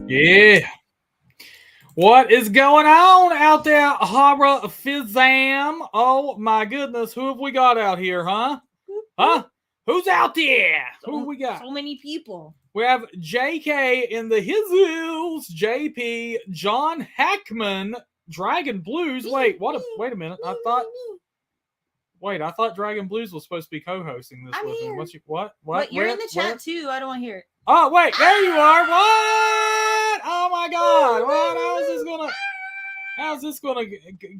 Yeah. What is going on out there, Hara Fizam? Oh my goodness, who have we got out here, huh? Huh? Who's out there? Who have we got? So many people. We have JK in the Hills, JP, John Hackman, Dragon Blues. Wait a minute. I thought Dragon Blues was supposed to be co-hosting this with me. What? But you're in the chat too. I don't want to hear it. Oh, wait, there you are. What? Oh my God. What? How's this gonna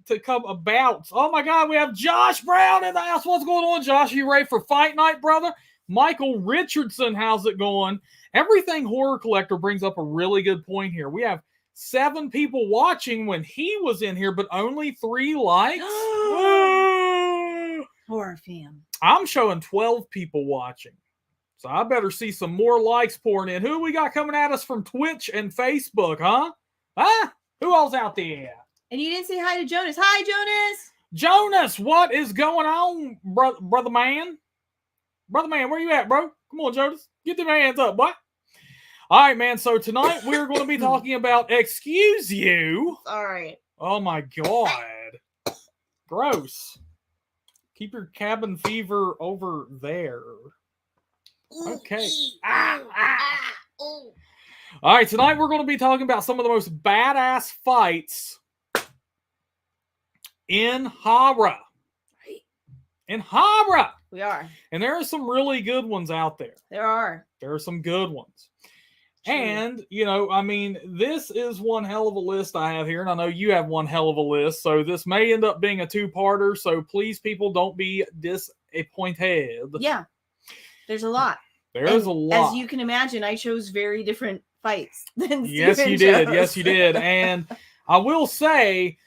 to come about? Oh my God, we have Josh Brown in the house. What's going on, Josh? You ready for fight night, brother? Michael Richardson, how's it going? Everything Horror Collector brings up a really good point here. We have 7 people watching when he was in here, but only 3 likes. Horror fam. I'm showing 12 people watching. So I better see some more likes pouring in. Who we got coming at us from Twitch and Facebook, huh? Huh? Who else out there? And you didn't say hi to Jonas. Hi, Jonas. Jonas, what is going on, brother man? Brother man, where you at, bro? Come on, Jonas. Get them hands up, boy. All right, man. So tonight we're going to be talking about Excuse You. All right. Oh, my God. Gross. Keep your cabin fever over there. Okay. All right, tonight we're going to be talking about some of the most badass fights in horror. In horror. We are. And there are some really good ones out there. There are. There are some good ones. True. And, you know, I mean, this is one hell of a list I have here. And I know you have one hell of a list. So this may end up being a 2-parter. So please, people, don't be disappointed. Yeah. There's a lot. There's a lot. As you can imagine, I chose very different fights than Yes, Steven you did. chose. Yes, you did. And I will say,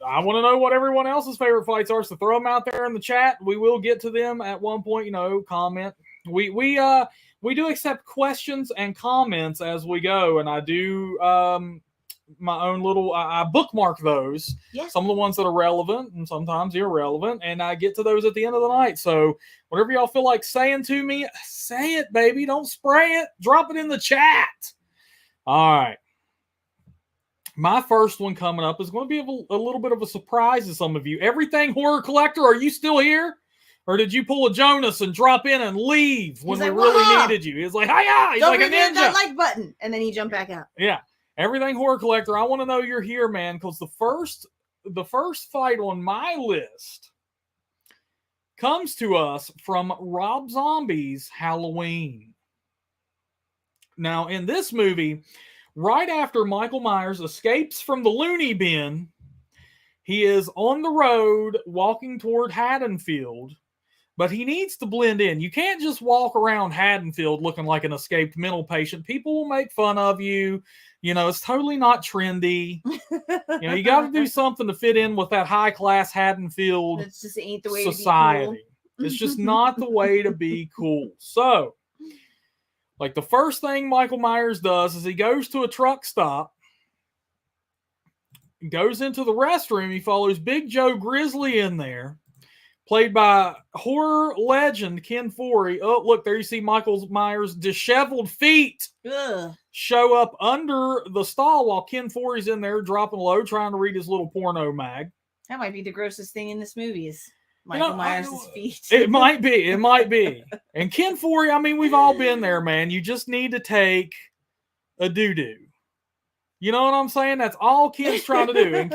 I want to know what everyone else's favorite fights are. So throw them out there in the chat. We will get to them at one point. You know, comment. We do accept questions and comments as we go, and I do my own little. I bookmark those. Yeah. Some of the ones that are relevant and sometimes irrelevant, and I get to those at the end of the night. So whatever y'all feel like saying to me, say it, baby. Don't spray it. Drop it in the chat. All right. My first one coming up is going to be a little bit of a surprise to some of you. Everything Horror Collector, are you still here? Or did you pull a Jonas and drop in and leave when we really needed you? He's like, hiya! He's like a ninja. That like button, and then you jump back out. Yeah. Everything Horror Collector, I want to know you're here, man, because the first fight on my list comes to us from Rob Zombie's Halloween. Now, in this movie, right after Michael Myers escapes from the loony bin, he is on the road walking toward Haddonfield, but he needs to blend in. You can't just walk around Haddonfield looking like an escaped mental patient. People will make fun of you. You know, it's totally not trendy. You know, you got to do something to fit in with that high-class Haddonfield It just ain't the way society. to be cool. It's just not the way to be cool. So, like, the first thing Michael Myers does is he goes to a truck stop, goes into the restroom. He follows Big Joe Grizzly in there, played by horror legend Ken Foree. Oh, look, there you see Michael Myers' disheveled feet show up under the stall while Ken Foree's in there dropping low, trying to read his little porno mag. That might be the grossest thing in this movie is Michael Myers' feet. It might be. It might be. And Ken Foree, I mean, we've all been there, man. You just need to take a doo-doo. You know what I'm saying? That's all Ken's trying to do. And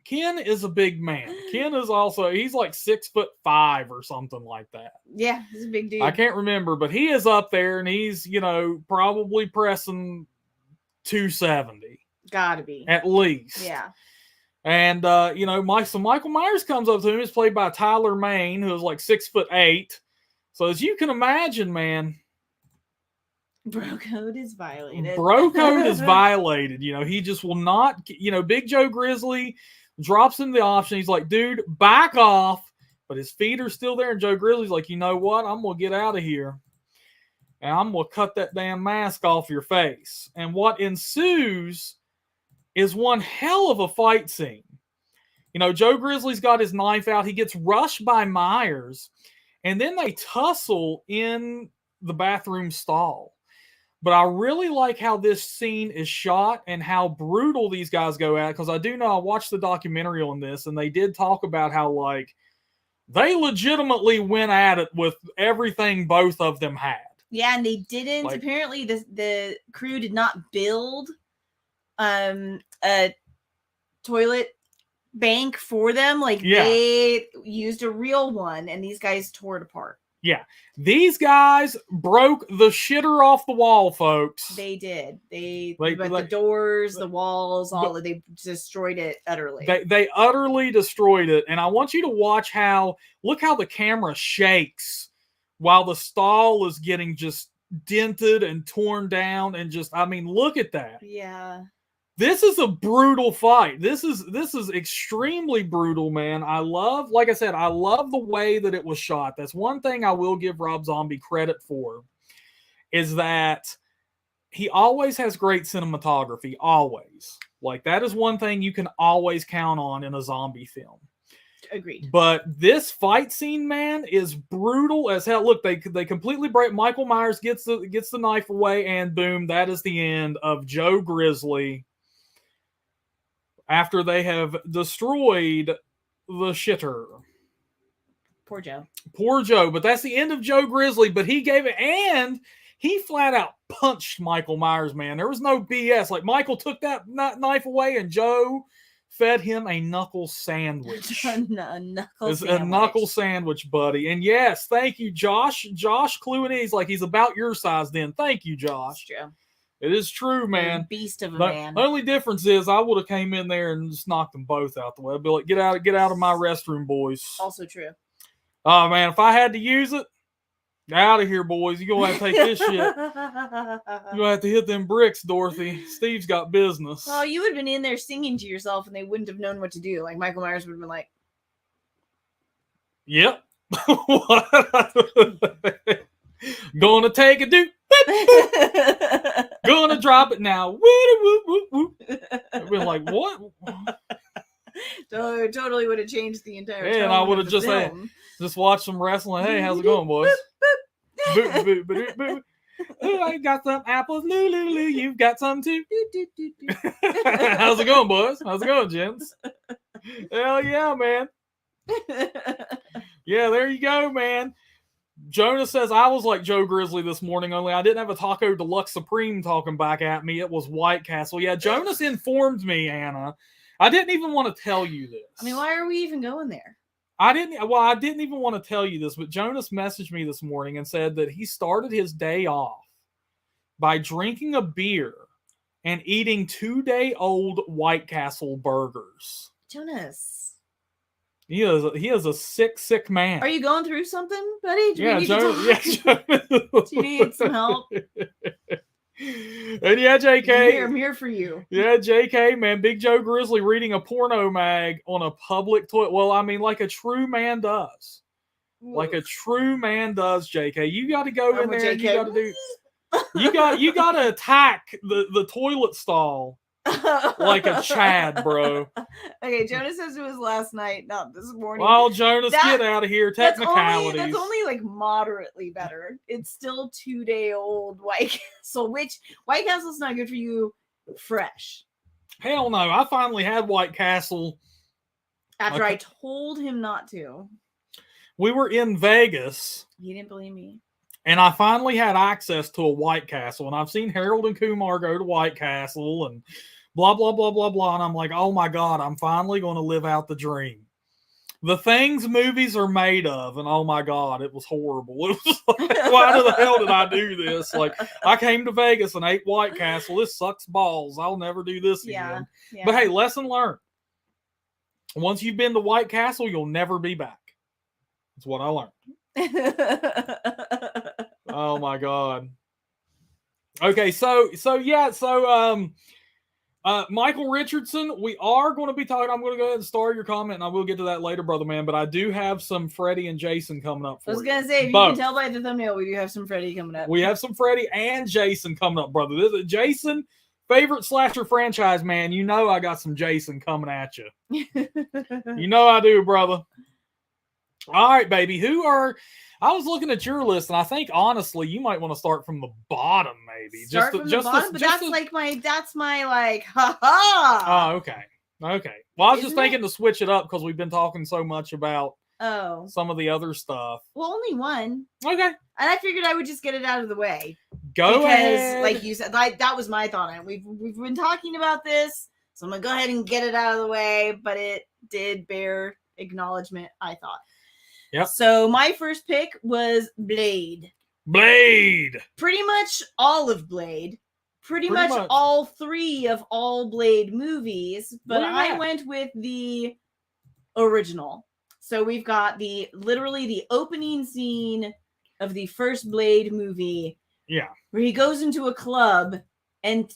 Ken is a big man. Ken is also, he's like 6'5" or something like that. Yeah, he's a big dude. I can't remember, but he is up there and he's, you know, probably pressing 270. Gotta be. At least. Yeah. And, you know, Michael Myers comes up to him. He's played by Tyler Mane, who is like 6'8". So as you can imagine, man. Bro code is violated. Bro code is violated. You know, he just will not, you know, Big Joe Grizzly drops him the option. He's like, dude, back off. But his feet are still there. And Joe Grizzly's like, you know what? I'm going to get out of here. And I'm going to cut that damn mask off your face. And what ensues is one hell of a fight scene. You know, Joe Grizzly's got his knife out. He gets rushed by Myers. And then they tussle in the bathroom stall. But I really like how this scene is shot and how brutal these guys go at. Because I do know, I watched the documentary on this, and they did talk about how, like, they legitimately went at it with everything both of them had. Yeah, and they didn't. Like, apparently, the crew did not build a toilet bank for them. Like, they used a real one, and these guys tore it apart. Yeah, these guys broke the shitter off the wall, folks. They did. But the doors, the walls, they destroyed it utterly. They utterly destroyed it. And I want you to watch look how the camera shakes while the stall is getting just dented and torn down, and just, I mean, look at that. Yeah. This is a brutal fight. This is extremely brutal, man. Like I said, I love the way that it was shot. That's one thing I will give Rob Zombie credit for, is that he always has great cinematography, always. Like, that is one thing you can always count on in a zombie film. Agreed. But this fight scene, man, is brutal as hell. Look, they completely break. Michael Myers gets the knife away, and boom, that is the end of Joe Grizzly. After they have destroyed the shitter. Poor Joe. Poor Joe. But that's the end of Joe Grizzly. But he gave it, and he flat out punched Michael Myers, man. There was no BS. Like, Michael took that knife away, and Joe fed him a knuckle sandwich. A knuckle sandwich, buddy. And yes, thank you, Josh. Josh Clooney's like, he's about your size then. Thank you, Josh. That's true. It is true, man. Beast of a man. The only difference is I would have came in there and just knocked them both out the way. I'd be like, get out of my restroom, boys. Also true. Oh, man, if I had to use it, out of here, boys. You're going to have to take this shit. You're going to have to hit them bricks, Dorothy. Steve's got business. Oh, you would have been in there singing to yourself, and they wouldn't have known what to do. Like, Michael Myers would have been like, yep. Gonna take a dude. Gonna drop it now. I'd be like, what? Totally would have changed the entire tone. Yeah, and I would have just watched some wrestling. Hey, how's it going, boys? I got some apples. Loo. You've got some too. How's it going, boys? How's it going, gents? Hell yeah, man. Yeah, there you go, man. Jonas says, I was like Joe Grizzly this morning, only I didn't have a Taco Deluxe Supreme talking back at me. It was White Castle. Yeah, Jonas informed me, Anna. I didn't even want to tell you this. I mean, why are we even going there? I didn't even want to tell you this, but Jonas messaged me this morning and said that he started his day off by drinking a beer and eating 2-day-old White Castle burgers. Jonas. He is a sick man. Are you going through something, buddy? Do you need some help? And yeah, JK. I'm here for you. Yeah, JK, man. Big Joe Grizzly reading a porno mag on a public toilet. Well, I mean, like a true man does. Like a true man does, JK. You got to go in there and you got to do... You got to attack the toilet stall. Like a Chad, bro. Okay, Jonas says it was last night, not this morning. Well, Jonas, get out of here. Technicalities. That's only like moderately better. It's still 2-day-old White Castle, which White Castle's not good for you fresh. Hell no. I finally had White Castle. After I told him not to. We were in Vegas. He didn't believe me. And I finally had access to a White Castle. And I've seen Harold and Kumar go to White Castle and blah, blah, blah, blah, blah. And I'm like, oh my God, I'm finally going to live out the dream. The things movies are made of. And oh my God, it was horrible. It was like, why the hell did I do this? Like, I came to Vegas and ate White Castle. This sucks balls. I'll never do this again. Yeah. But hey, lesson learned. Once you've been to White Castle, you'll never be back. That's what I learned. Oh my God. Okay, so Michael Richardson, we are going to be talking. I'm going to go ahead and star your comment, and I will get to that later, brother man. But I do have some Freddie and Jason coming up for you. I was going to say, if you can tell by the thumbnail, we do have some Freddie coming up. We have some Freddie and Jason coming up, brother. This is Jason, favorite slasher franchise, man. You know I got some Jason coming at you. You know I do, brother. All right, baby. I was looking at your list, and I think honestly, you might want to start from the bottom, maybe. Start from the bottom, but that's my like, ha ha. Oh, okay. Okay. Well, I was just Isn't thinking to switch it up because we've been talking so much about some of the other stuff. Well, only one. Okay. And I figured I would just get it out of the way. Go ahead. Because, like you said, that was my thought. And we've been talking about this, so I'm gonna go ahead and get it out of the way. But it did bear acknowledgement, I thought. Yep. So my first pick was Blade. Blade. Pretty much all of Blade. Pretty much all 3 of all Blade movies, but I went with the original. So we've got literally the opening scene of the first Blade movie. Yeah. Where he goes into a club and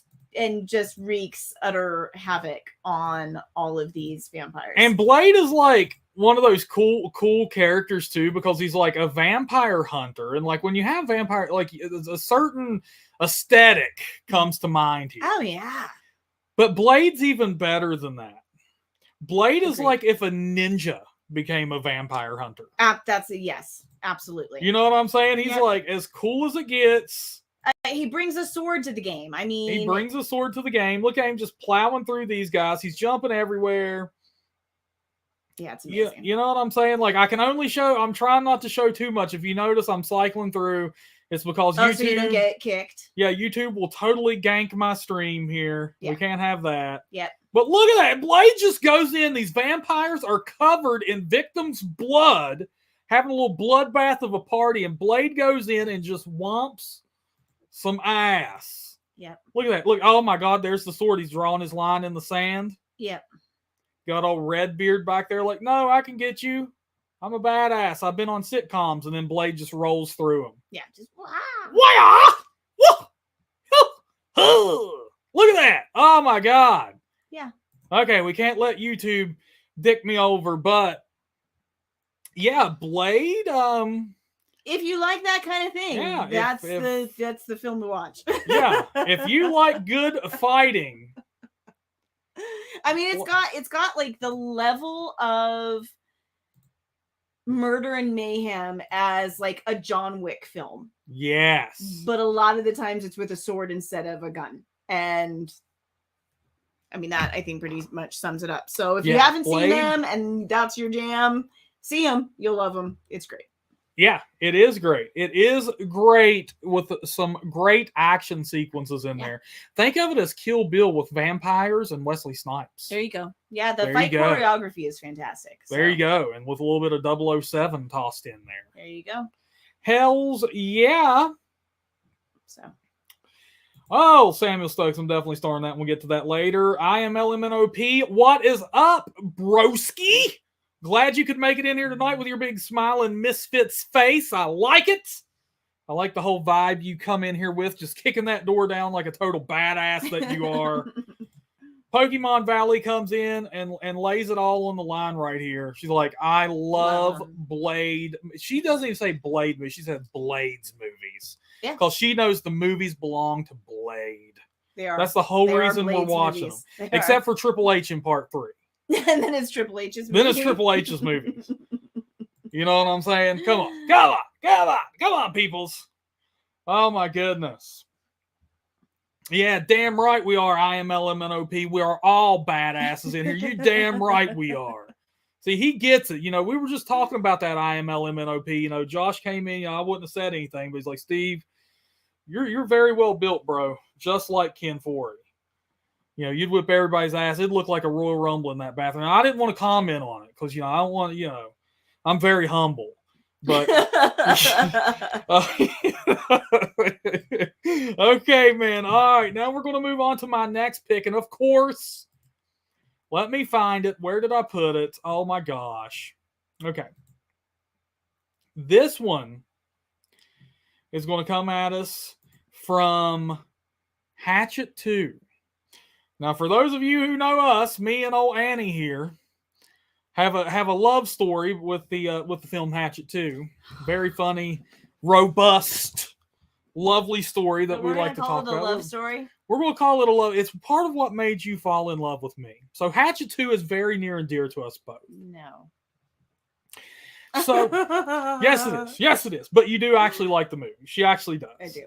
just wreaks utter havoc on all of these vampires. And Blade is like one of those cool characters too, because he's like a vampire hunter, and like when you have vampire, like a certain aesthetic comes to mind here. Oh yeah. But Blade's even better than that. Blade is like if a ninja became a vampire hunter. Yes, absolutely. You know what I'm saying? He's like as cool as it gets. He brings a sword to the game. I mean, he brings a sword to the game. Look at him just plowing through these guys. He's jumping everywhere. Yeah, it's amazing. You know what I'm saying? Like I'm trying not to show too much. If you notice, I'm cycling through. It's because YouTube. So you don't get kicked. Yeah, YouTube will totally gank my stream here. Yeah. We can't have that. Yep. But look at that. Blade just goes in. These vampires are covered in victims' blood, having a little bloodbath of a party, and Blade goes in and just whomps some ass. Yep. Look at that. Look, oh my God, there's the sword. He's drawing his line in the sand. Yep. Got old Redbeard back there like, no, I can get you. I'm a badass. I've been on sitcoms. And then Blade just rolls through them. Yeah, just wow. Look at that. Oh my God. Yeah. Okay, we can't let YouTube dick me over, but yeah, Blade, if you like that kind of thing, yeah, that's the film to watch. Yeah, if you like good fighting. I mean, it's got like the level of murder and mayhem as like a John Wick film. Yes. But a lot of the times it's with a sword instead of a gun. And I mean, that I think pretty much sums it up. So if you haven't seen them and that's your jam, see them. You'll love them. It's great. Yeah, it is great. It is great with some great action sequences in there. Think of it as Kill Bill with vampires and Wesley Snipes. There you go. Yeah, the fight choreography is fantastic. There you go. And with a little bit of 007 tossed in there. There you go. Hells yeah. So. Oh, Samuel Stokes, I'm definitely starting that. We'll get to that later. IMLMNOP, what is up, broski? Glad you could make it in here tonight with your big smiling misfits face. I like it. I like the whole vibe you come in here with, just kicking that door down like a total badass that you are. Pokemon Valley comes in and lays it all on the line right here. She's like, I love Blade. She doesn't even say Blade movies. She said Blades movies. Yeah. Because she knows the movies belong to Blade. They are. That's the whole reason we're watching them. Except for Triple H in part 3. And then it's Triple H's movie. Then it's Triple H's movies. You know what I'm saying? Come on, peoples. Oh my goodness. Yeah, damn right we are IMLMNOP. We are all badasses in here. You damn right we are. See, he gets it. You know, we were just talking about that IMLMNOP. You know, Josh came in, I wouldn't have said anything, but he's like, Steve, you're very well built, bro. Just like Ken Forey. You know, you'd whip everybody's ass. It'd look like a Royal Rumble in that bathroom. I didn't want to comment on it because, I don't want to, I'm very humble. But, okay, man. All right, now we're going to move on to my next pick. And, of course, let me find it. Where did I put it? Oh, my gosh. Okay. This one is going to come at us from Hatchet 2. Now, for those of you who know us, me and old Annie here have a love story with the film Hatchet 2. Very funny, robust, lovely story that we like to talk about. We're going to call it a love story? We're going to call it a love. It's part of what made you fall in love with me. So Hatchet 2 is very near and dear to us both. No. So, yes, it is. Yes, it is. But you do actually like the movie. She actually does. I do.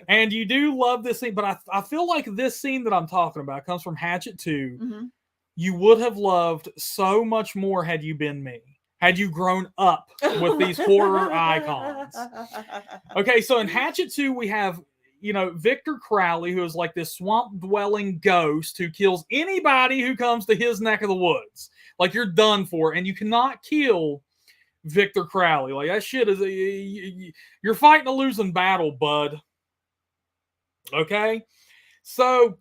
And you do love this scene. But I feel like this scene that I'm talking about comes from Hatchet 2. Mm-hmm. You would have loved so much more had you been me. Had you grown up with these horror icons. Okay, so in Hatchet 2, we have, Victor Crowley, who is like this swamp-dwelling ghost who kills anybody who comes to his neck of the woods. Like, you're done for, and you cannot kill Victor Crowley. Like, that shit is... you're fighting a losing battle, bud. Okay? So,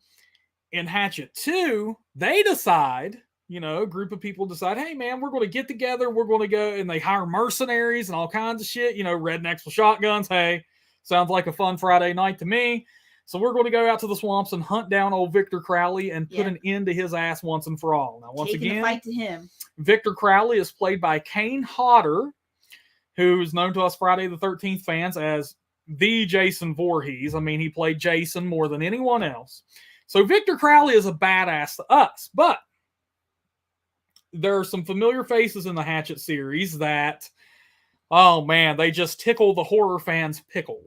in Hatchet 2, they decide... a group of people decide, hey, man, we're going to get together. We're going to go, and they hire mercenaries and all kinds of shit. Rednecks with shotguns. Hey, sounds like a fun Friday night to me. So we're going to go out to the swamps and hunt down old Victor Crowley and put an end to his ass once and for all. Now, once again, the fight to him. Victor Crowley is played by Kane Hodder, who is known to us Friday the 13th fans as the Jason Voorhees. I mean, he played Jason more than anyone else. So Victor Crowley is a badass to us, but there are some familiar faces in the Hatchet series that, oh man, they just tickle the horror fans' pickle.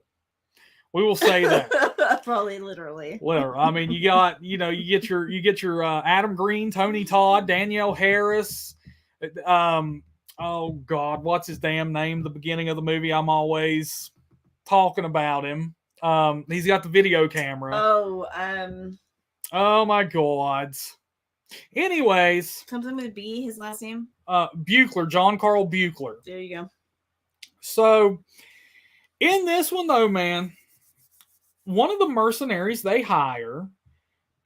We will say that. Probably literally. I mean, you get your Adam Green, Tony Todd, Danielle Harris. Oh God, what's his damn name? The beginning of the movie, I'm always talking about him. He's got the video camera. Oh my God. Anyways, something with B, his last name? Buechler, John Carl Buechler. There you go. So, in this one though, man, one of the mercenaries they hire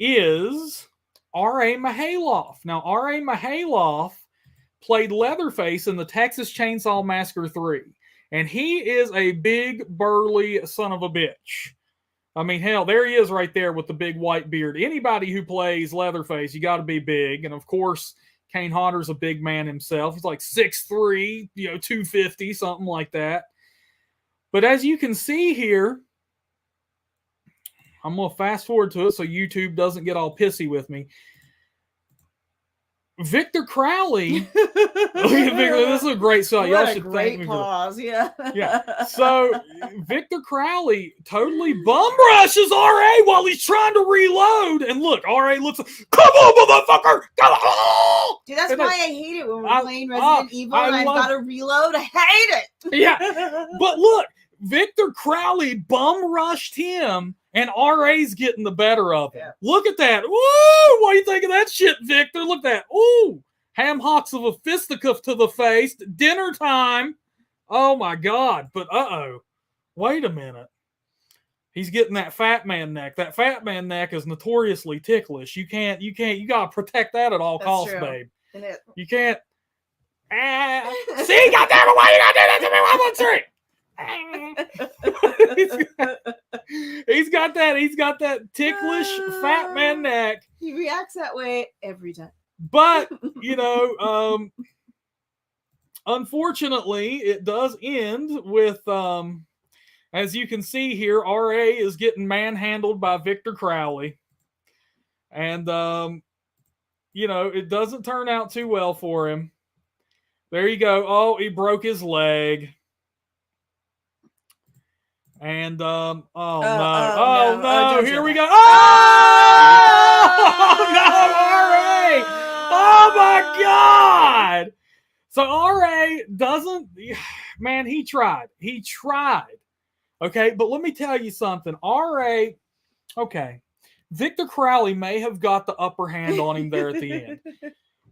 is R.A. Mihailoff. Now, R.A. Mihailoff played Leatherface in the Texas Chainsaw Massacre 3. And he is a big, burly son of a bitch. I mean, hell, there he is right there with the big white beard. Anybody who plays Leatherface, you got to be big. And of course, Kane Hodder's a big man himself. He's like 6'3", 250, something like that. But as you can see here, I'm going to fast forward to it so YouTube doesn't get all pissy with me. Victor Crowley. This is a great shot. Y'all should thank me pause. For that. Yeah. So Victor Crowley totally bum rushes R.A. while he's trying to reload. And look, R.A. looks like, come on, motherfucker! Come on! Dude, that's why I hate it when we're playing Resident Evil and I've got to reload. I hate it. Yeah. But look, Victor Crowley bum rushed him. And R.A.'s getting the better of him. Yeah. Look at that. Woo! What do you think of that shit, Victor? Look at that. Ooh! Ham hocks of a fisticuff to the face. Dinner time. Oh, my God. But, uh-oh. Wait a minute. He's getting that fat man neck. That fat man neck is notoriously ticklish. You got to protect that at all costs, true. Babe. You can't. See, goddamn it, why you got to do that to me? 1, 2, 3. he's got that ticklish fat man neck. He reacts that way every time. But unfortunately, it does end with as you can see here, R.A. is getting manhandled by Victor Crowley, and it doesn't turn out too well for him. There you go. Oh, he broke his leg. And no, here we go. No, R.A. Oh my God. So R.A. doesn't, man, he tried. Okay, but let me tell you something. R.A., okay, Victor Crowley may have got the upper hand on him there at the end,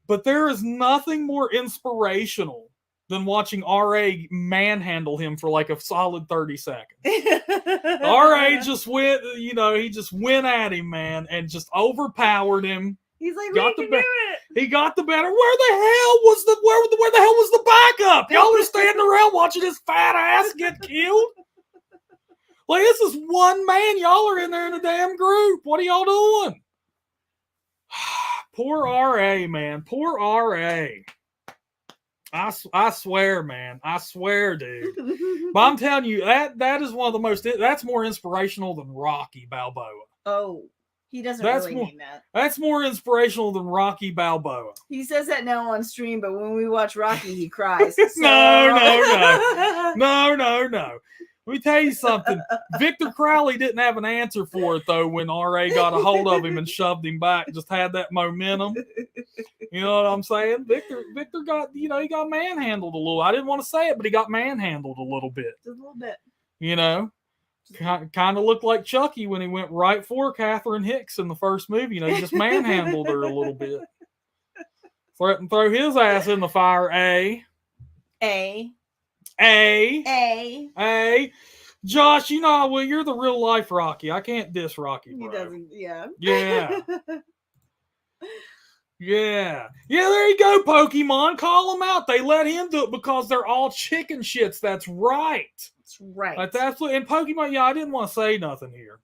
but there is nothing more inspirational than watching R.A. manhandle him for like a solid 30 seconds. R.A. just went, he just went at him, man, and just overpowered him. He's like, we can do it. He got the better. Where the hell was the backup? Y'all are standing around watching his fat ass get killed? Like, this is one man. Y'all are in there in a damn group. What are y'all doing? Poor R.A., man. Poor R.A. I swear, man. I swear, dude. But I'm telling you, that is one of the most, that's more inspirational than Rocky Balboa. Oh, He doesn't That's really more, mean that. That's more inspirational than Rocky Balboa. He says that now on stream, but when we watch Rocky, he cries. So... No. Let me tell you something. Victor Crowley didn't have an answer for it, though, when R.A. got a hold of him and shoved him back. Just had that momentum. You know what I'm saying? Victor got, he got manhandled a little. I didn't want to say it, but he got manhandled a little bit. Just a little bit. Kind of looked like Chucky when he went right for Catherine Hicks in the first movie. He just manhandled her a little bit. Threatened to throw his ass in the fire, Josh, you're the real life Rocky. I can't diss Rocky, bro. He doesn't, yeah. Yeah, there you go, Pokemon. Call them out. They let him do it because they're all chicken shits. That's right. That's right. That's absolutely. And Pokemon, I didn't want to say nothing here.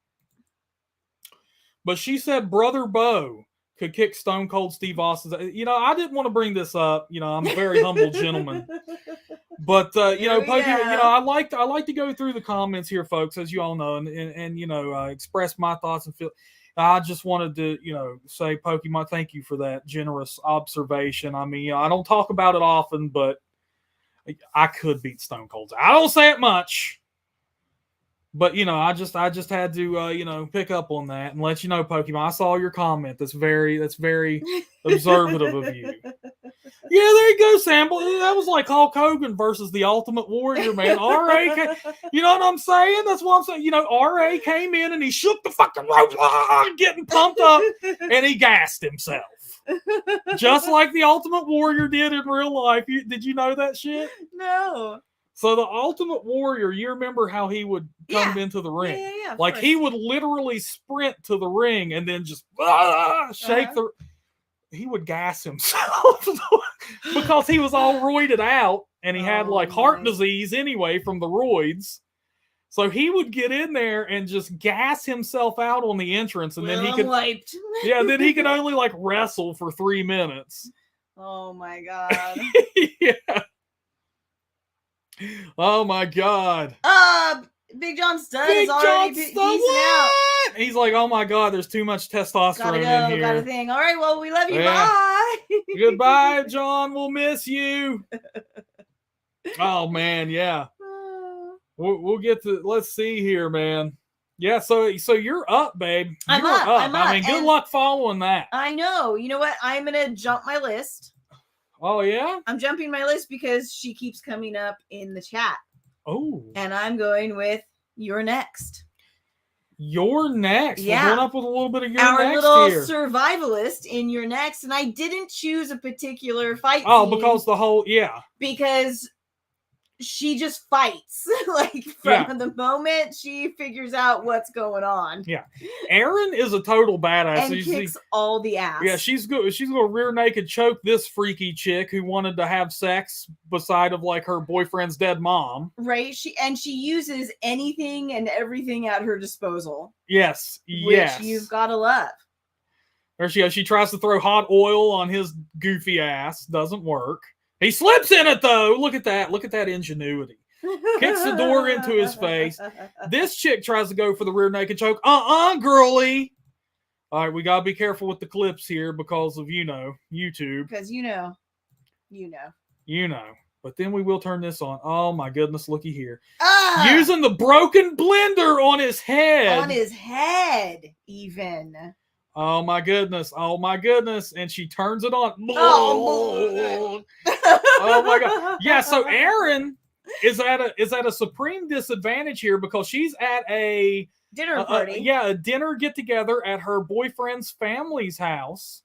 But she said Brother Bo could kick Stone Cold Steve Austin's. I didn't want to bring this up. I'm a very humble gentleman. But Pokemon, I like to go through the comments here, folks, as you all know, and express my thoughts and feel. I just wanted to, say, Pokemon, thank you for that generous observation. I mean, I don't talk about it often, but I could beat Stone Cold. I don't say it much, but I just had to, pick up on that and let you know, Pokemon. I saw your comment. That's very observative of you. Yeah, there you go, Sample. That was like Hulk Hogan versus the Ultimate Warrior, man. R.A. You know what I'm saying? That's what I'm saying. R.A. came in and he shook the fucking rope, getting pumped up, and he gassed himself. Just like the Ultimate Warrior did in real life. Did you know that shit? No. So the Ultimate Warrior, you remember how he would come into the ring? Yeah, like he would literally sprint to the ring and then just shake the... He would gas himself because he was all roided out and he had heart disease anyway from the roids. So he would get in there and just gas himself out on the entrance, and then he could wiped. then he could only wrestle for 3 minutes. Oh my god. Yeah. Oh my god. Big John Studd is already peacing out. He's like, oh my god, there's too much testosterone in here. Got a thing. All right, well, we love you. Bye. Goodbye, John. We'll miss you. Oh man, yeah. We'll get to. Let's see here, man. Yeah, so you're up, babe. I'm up. I mean, good luck following that. I know. You know what? I'm gonna jump my list. Oh yeah. I'm jumping my list because she keeps coming up in the chat. Oh. And I'm going with You're Next. You're Next. Yeah. We're going up with a little bit of You're Our Next little here. Survivalist in You're Next. And I didn't choose a particular fight scene. Because she just fights. From the moment she figures out what's going on. Yeah. Erin is a total badass. And kicks all the ass. Yeah, she's going to rear naked choke this freaky chick who wanted to have sex beside of her boyfriend's dead mom. Right. She uses anything and everything at her disposal. Yes. Which you've got to love. There she goes. She tries to throw hot oil on his goofy ass. Doesn't work. He slips in it, though. Look at that. Look at that ingenuity. Kicks the door into his face. This chick tries to go for the rear naked choke. Girly. All right, we got to be careful with the clips here because of, YouTube. Because you know. But then we will turn this on. Oh, my goodness. Looky here. Using the broken blender on his head. On his head, even. Oh my goodness. And she turns it on. Oh my god. Yeah, so Erin is at a supreme disadvantage here because she's at a dinner party. A dinner get together at her boyfriend's family's house.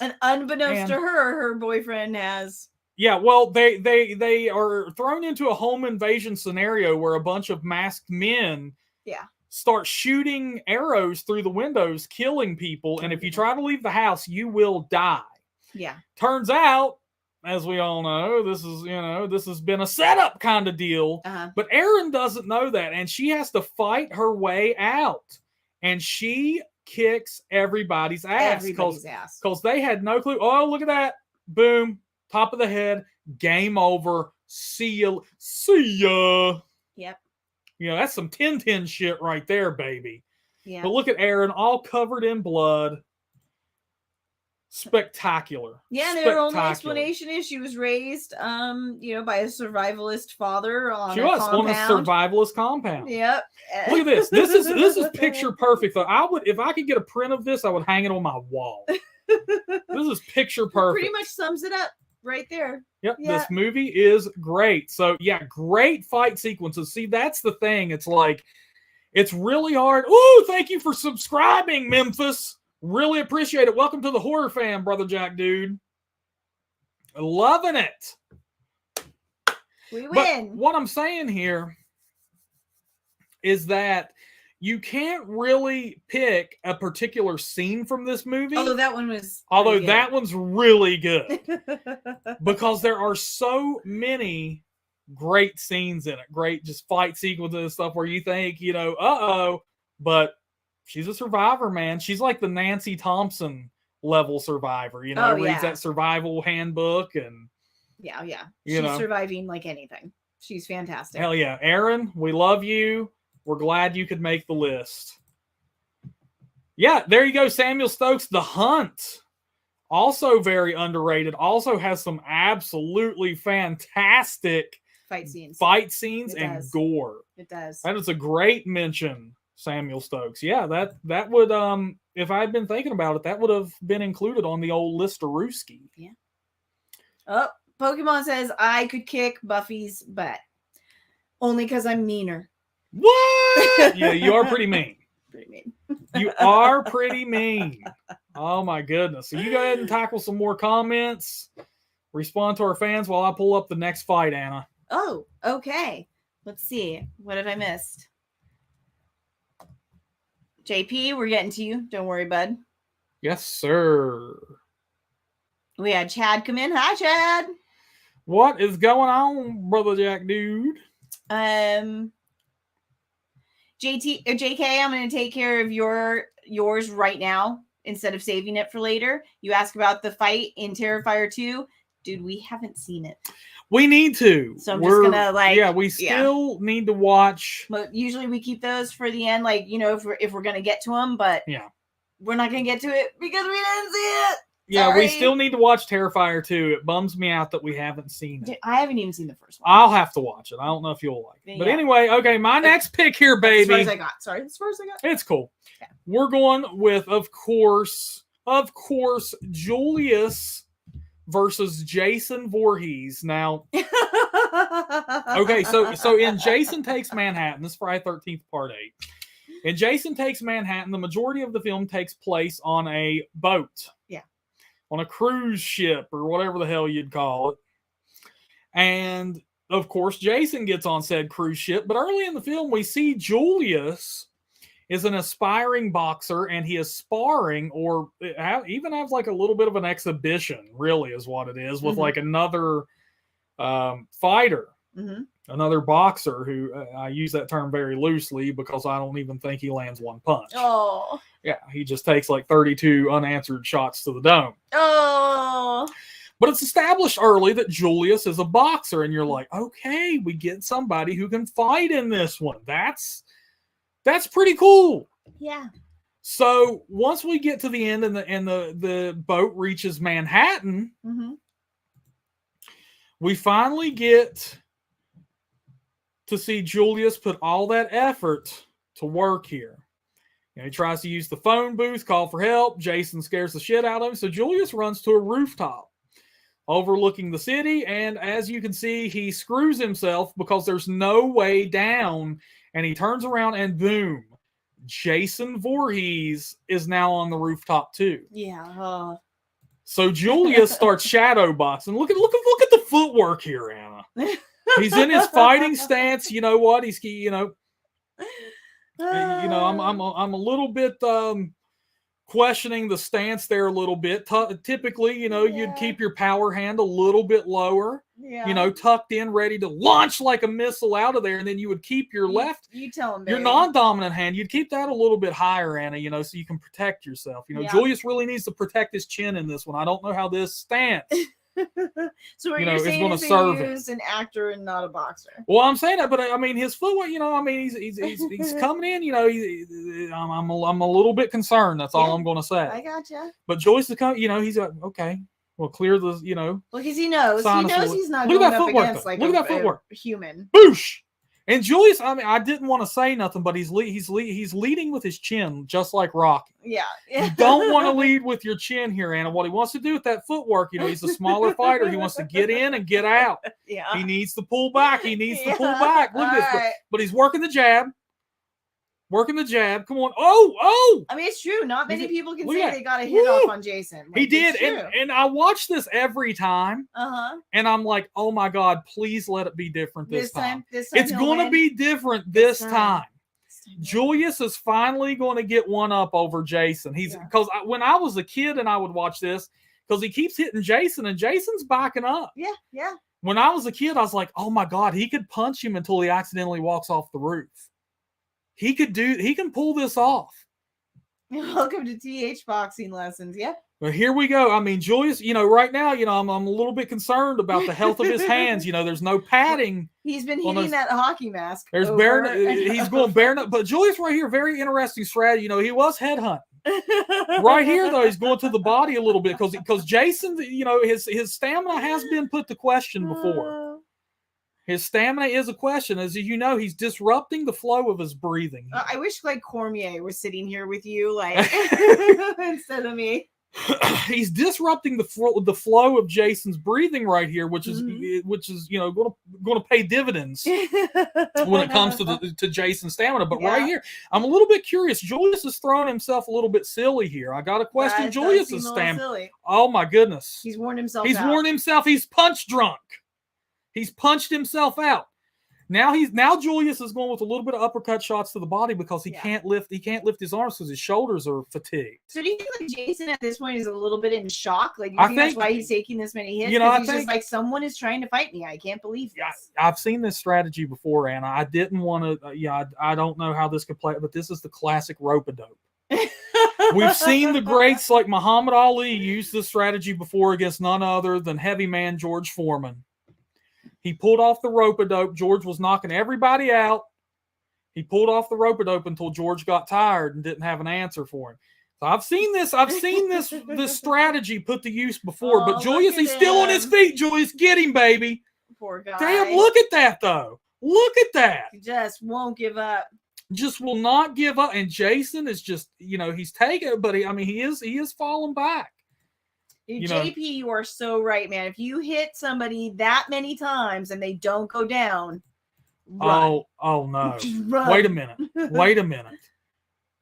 And unbeknownst to her boyfriend has. Yeah, well, they are thrown into a home invasion scenario where a bunch of masked men start shooting arrows through the windows, killing people. And if you try to leave the house, you will die. Yeah. Turns out, as we all know, this has been a setup kind of deal. But Erin doesn't know that. And she has to fight her way out. And she kicks everybody's ass. Because they had no clue. Oh, look at that. Boom. Top of the head. Game over. See ya. Yep. That's some 10-10 shit right there, baby. Yeah. But look at Aaron, all covered in blood. Spectacular. Yeah, their only explanation is she was raised, you know, by a survivalist father on a compound. On a survivalist compound. Yep. Look at this. This is picture perfect. Though if I could get a print of this, I would hang it on my wall. This is picture perfect. Pretty much sums it up right there. Yep. Yeah. This movie is great. So yeah, great fight sequences. See, that's the thing. It's like, it's really hard. Ooh, thank you for subscribing, Memphis. Really appreciate it. Welcome to the horror fan, Brother Jack, dude. Loving it. We win. But what I'm saying here is that you can't really pick a particular scene from this movie. Although that one was. That one's really good. Because there are so many great scenes in it. Great just fight sequences and stuff where you think, you know, but she's a survivor, man. She's like the Nancy Thompson level survivor, you know, reads that survival handbook and yeah. She's surviving like anything. She's fantastic. Hell yeah. Aaron, we love you. We're glad you could make the list. Yeah, there you go. Samuel Stokes, The Hunt. Also very underrated. Also has some absolutely fantastic fight scenes and gore. It does. That is a great mention, Samuel Stokes. Yeah, that would if I had been thinking about it, that would have been included on the old Listerooski. Yeah. Oh, Pokemon says I could kick Buffy's butt. Only because I'm meaner. What? Yeah, you are pretty mean. Pretty mean. You are pretty mean. Oh my goodness. So you go ahead and tackle some more comments. Respond to our fans while I pull up the next fight, Anna. Oh, okay. Let's see. What have I missed? JP, we're getting to you. Don't worry, bud. Yes, sir. We had Chad come in. Hi, Chad. What is going on, Brother Jack, dude? JK, I'm going to take care of yours right now instead of saving it for later. You ask about the fight in Terrifier 2. Dude, we haven't seen it. We need to. So I'm just going to Yeah, we still need to watch. But usually we keep those for the end, like, you know, if we're going to get to them, but yeah, we're not going to get to it because we didn't see it. Yeah, Sorry. We still need to watch Terrifier 2. It bums me out that we haven't seen it. I haven't even seen the first one. I'll have to watch it. I don't know if you'll like it. But anyway, okay, my next pick here, baby. As far as I got. Sorry, as far as I got. It's cool. Okay. We're going with, of course, Julius versus Jason Voorhees. Now, okay, so in Jason Takes Manhattan, this is Friday 13th, Part 8. In Jason Takes Manhattan, the majority of the film takes place on a boat. Yeah. On a cruise ship or whatever the hell you'd call it. And, of course, Jason gets on said cruise ship. But early in the film, we see Julius is an aspiring boxer, and he is sparring, or even has like a little bit of an exhibition, really, is what it is, with like another fighter. Mm-hmm. Another boxer who, I use that term very loosely because I don't even think he lands one punch. Oh. Yeah, he just takes like 32 unanswered shots to the dome. Oh. But it's established early that Julius is a boxer, and you're like, okay, we get somebody who can fight in this one. That's pretty cool. Yeah. So once we get to the end and the boat reaches Manhattan, we finally get to see Julius put all that effort to work here. You know, he tries to use the phone booth, call for help. Jason scares the shit out of him. So Julius runs to a rooftop overlooking the city. And as you can see, he screws himself because there's no way down. And he turns around and boom, Jason Voorhees is now on the rooftop too. Yeah. So Julius starts shadow boxing. Look at the footwork here, Anna. He's in his fighting stance. You know what? He's I'm a little bit questioning the stance there a little bit. Typically, you'd keep your power hand a little bit lower. Yeah. Tucked in, ready to launch like a missile out of there, and then you would keep your left. You tell him, baby. Your non-dominant hand. You'd keep that a little bit higher, Anna. So you can protect yourself. Julius really needs to protect his chin in this one. I don't know how this stands. So what you know, you're is saying going to is they serve him. used an actor and not a boxer. Well, I'm saying that, but I mean, his footwork, you know, I mean, he's coming in, you know, I'm a little bit concerned. That's all I'm going to say. I gotcha. But Joyce is coming, you know, he's like, okay, well, clear the, you know. Well, because he knows he's not Look going at that up footwork, against though. like Look at that footwork. a human. Boosh! And Julius, I mean, I didn't want to say nothing, but he's leading with his chin, just like Rocky. Yeah. You don't want to lead with your chin here, Anna. What he wants to do with that footwork, you know, he's a smaller fighter. He wants to get in and get out. Yeah. He needs to pull back. He needs to pull back. Look at this. But he's working the jab. Working the jab. Come on. Oh! I mean, it's true. Not many people can say that. they got a hit off on Jason. Like, he did. And I watch this every time. Uh-huh. And I'm like, oh my God, please let it be different this time. This time it's going to be different this time. Julius is finally going to get one up over Jason. Because when I was a kid and I would watch this, because he keeps hitting Jason and Jason's backing up. Yeah. When I was a kid, I was like, oh my God, he could punch him until he accidentally walks off the roof. He can pull this off. Welcome to TH boxing lessons. Yeah. Well, here we go. I mean, Julius, you know, right now, you know, I'm a little bit concerned about the health of his hands. You know, there's no padding. He's been hitting that hockey mask. He's going bare. But Julius right here, very interesting strategy. You know, he was headhunting. Right here, though, he's going to the body a little bit because Jason, you know, his stamina has been put to question before. His stamina is a question. As you know, he's disrupting the flow of his breathing. I wish like Cormier was sitting here with you, like instead of me. He's disrupting the flow of Jason's breathing right here, which is you know going to pay dividends when it comes to Jason's stamina. But right here, I'm a little bit curious. Julius is throwing himself a little bit silly here. I got to question Julius's stamina. Oh my goodness, he's worn himself. He's punch drunk. He's punched himself out. Now Julius is going with a little bit of uppercut shots to the body because he can't lift his arms because his shoulders are fatigued. So do you think like Jason at this point is a little bit in shock? Like, you think that's why he's taking this many hits? You know, he's just like, someone is trying to fight me. I can't believe this. I've seen this strategy before, Anna. I didn't want to. I don't know how this could play, but this is the classic rope-a-dope. We've seen the greats like Muhammad Ali use this strategy before against none other than heavy man George Foreman. He pulled off the rope-a-dope. George was knocking everybody out. He pulled off the rope-a-dope until George got tired and didn't have an answer for him. So I've seen this strategy put to use before. But Julius, he's still on his feet. Julius, get him, baby. Poor guy. Damn, look at that, though. Look at that. He just won't give up. Just will not give up. And Jason is just, you know, he's taking it, but he is falling back. JP, you are so right, man. If you hit somebody that many times and they don't go down, run. Oh no. Run. Wait a minute.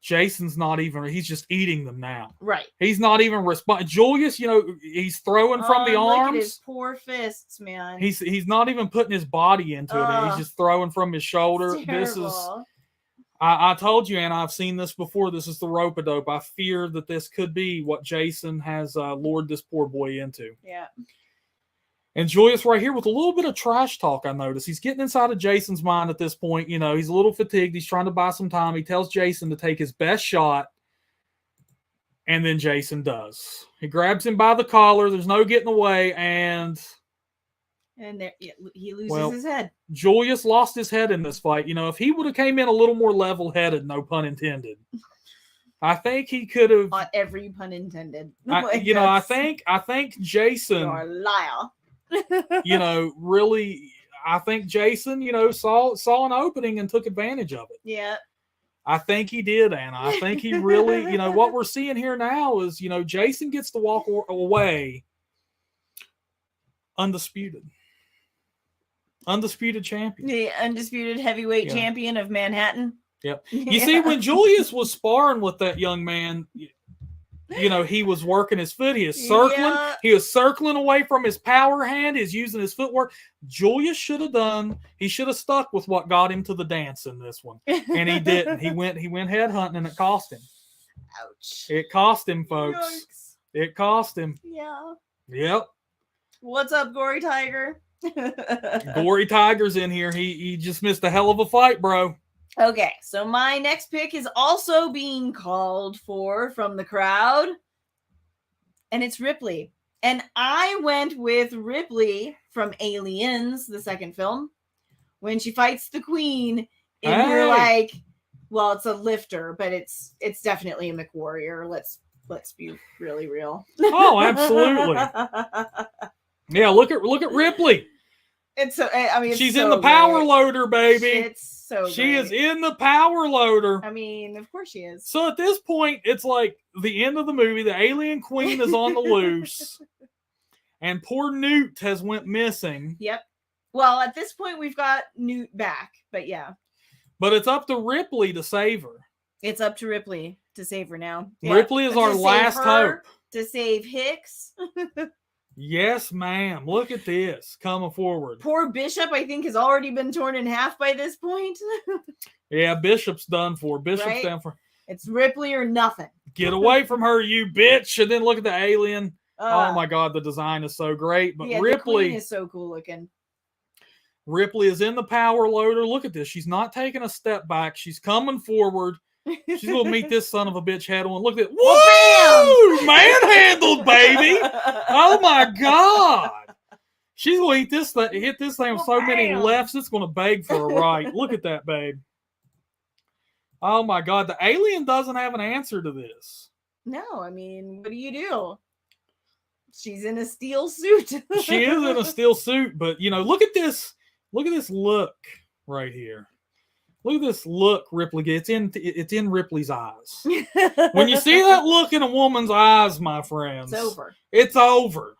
Jason's not even, he's just eating them now. Right. He's not even responding. Julius, you know, he's throwing from the arms. Look at his poor fists, man. He's not even putting his body into it. He's just throwing from his shoulder. This is, I told you, Anna, I've seen this before. This is the rope-a-dope. I fear that this could be what Jason has lured this poor boy into. Yeah. And Julius right here with a little bit of trash talk, I noticed. He's getting inside of Jason's mind at this point. You know, he's a little fatigued. He's trying to buy some time. He tells Jason to take his best shot. And then Jason does. He grabs him by the collar. There's no getting away. And there, he loses his head. Julius lost his head in this fight. You know, if he would have came in a little more level-headed, no pun intended, I think he could have. On every pun intended. I think Jason. You're a liar. You know, really, I think Jason, you know, saw an opening and took advantage of it. Yeah. I think he did, Anna. I think he really, you know, what we're seeing here now is, you know, Jason gets to walk away undisputed. Undisputed champion. The undisputed heavyweight champion of Manhattan. Yep. You see, when Julius was sparring with that young man, you know, he was working his foot. He is circling. Yeah. He was circling away from his power hand. He's using his footwork. Julius should have stuck with what got him to the dance in this one. And he didn't. He went head hunting and it cost him. Ouch. It cost him, folks. Yikes. It cost him. Yeah. Yep. What's up, Gory Tiger? Gory Tiger's in here. He just missed a hell of a fight, bro. Okay, so my next pick is also being called for from the crowd, and it's Ripley. And I went with Ripley from Aliens, the second film, when she fights the queen, and you're like, well, it's a lifter, but it's definitely a McWarrior. Let's be really real. Oh, absolutely. Yeah, look at Ripley. It's so, I mean, she's so in the power great. loader, baby. It's so she great. is in the power loader. I mean, of course she is. So at this point, it's like the end of the movie. The alien queen is on the loose, and poor Newt has went missing. Yep. Well, at this point, we've got Newt back, but yeah. But it's up to Ripley to save her. It's up to Ripley to save her now. Ripley is our last hope. To save Hicks. Yes, ma'am. Look at this coming forward. Poor Bishop, I think, has already been torn in half by this point. Yeah, Bishop's done for. Bishop's done for. It's Ripley or nothing. Get away from her, you bitch! And then look at the alien. Oh my God, the design is so great. But Ripley, the queen is so cool looking. Ripley is in the power loader. Look at this. She's not taking a step back. She's coming forward. She's going to meet this son of a bitch head on. Look at it. Woo! Manhandled, baby. Oh, my God. She's going to hit this thing with so many lefts, it's going to beg for a right. Look at that, babe. Oh, my God. The alien doesn't have an answer to this. No, I mean, what do you do? She's in a steel suit. She is in a steel suit, but, you know, look at this. Look at this look right here. Look at this look Ripley gets. It's in Ripley's eyes. When you see that look in a woman's eyes, my friends, it's over. It's over.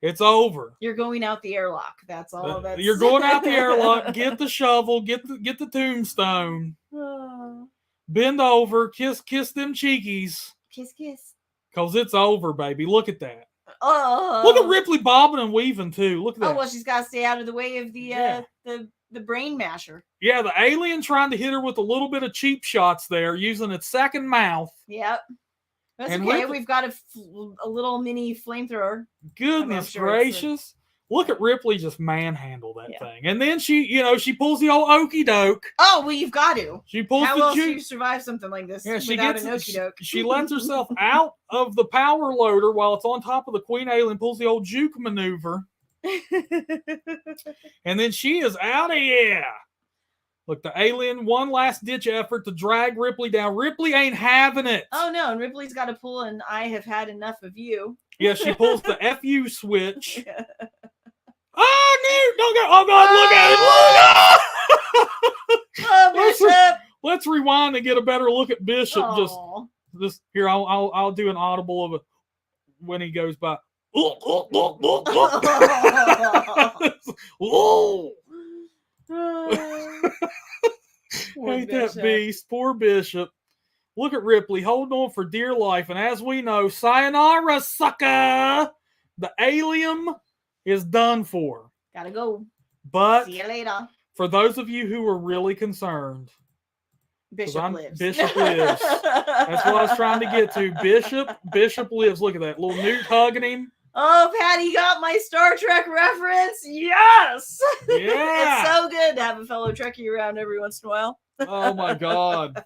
It's over. You're going out the airlock. That's all. You're going out the airlock. Get the shovel. Get the tombstone. Bend over. Kiss them cheekies. Kiss. Cause it's over, baby. Look at that. Look at Ripley bobbing and weaving too. Look at that. Oh well, she's got to stay out of the way of the brain masher. Yeah, the alien trying to hit her with a little bit of cheap shots there, using its second mouth. Yep. That's and okay. We've got a little mini flamethrower. Goodness gracious. Look at Ripley just manhandle that thing. And then she pulls the old okie doke. Oh, well, you've got to. She pulls How else do you survive something like this without an okie doke? She lets herself out of the power loader while it's on top of the queen alien, pulls the old juke maneuver. And then she is out of here. Look, the alien, one last ditch effort to drag Ripley down. Ripley ain't having it. Oh, no. And Ripley's got to pull an I have had enough of you. Yeah, she pulls the FU switch. Oh, no, don't go. Oh, God, look at it. Look. Oh, Bishop. Let's rewind and get a better look at Bishop. Just here, I'll do an audible of it when he goes by. Ain't that beast? Poor Bishop. Look at Ripley holding on for dear life. And as we know, sayonara, sucker. The alien is done for. Gotta go. But see you later. For those of you who are really concerned, Bishop lives. Bishop lives. That's what I was trying to get to. Bishop lives. Look at that. Little Newt hugging him. Oh, Patty got my Star Trek reference. Yes. Yeah. It's so good to have a fellow Trekkie around every once in a while. Oh, my God.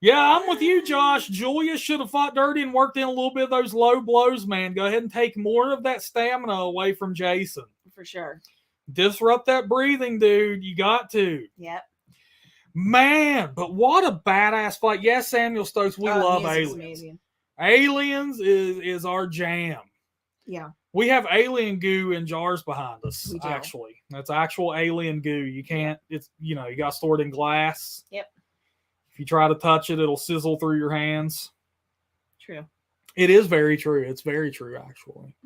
Yeah, I'm with you, Josh. Julia should have fought dirty and worked in a little bit of those low blows, man. Go ahead and take more of that stamina away from Jason. For sure. Disrupt that breathing, dude. You got to. Yep. Man, but what a badass fight. Yes, Samuel Stokes, we love Aliens. Amazing. Aliens is our jam. Yeah. We have alien goo in jars behind us, actually. That's actual alien goo. You can't, you got to store it in glass. Yep. If you try to touch it, it'll sizzle through your hands. True. It is very true. It's very true, actually.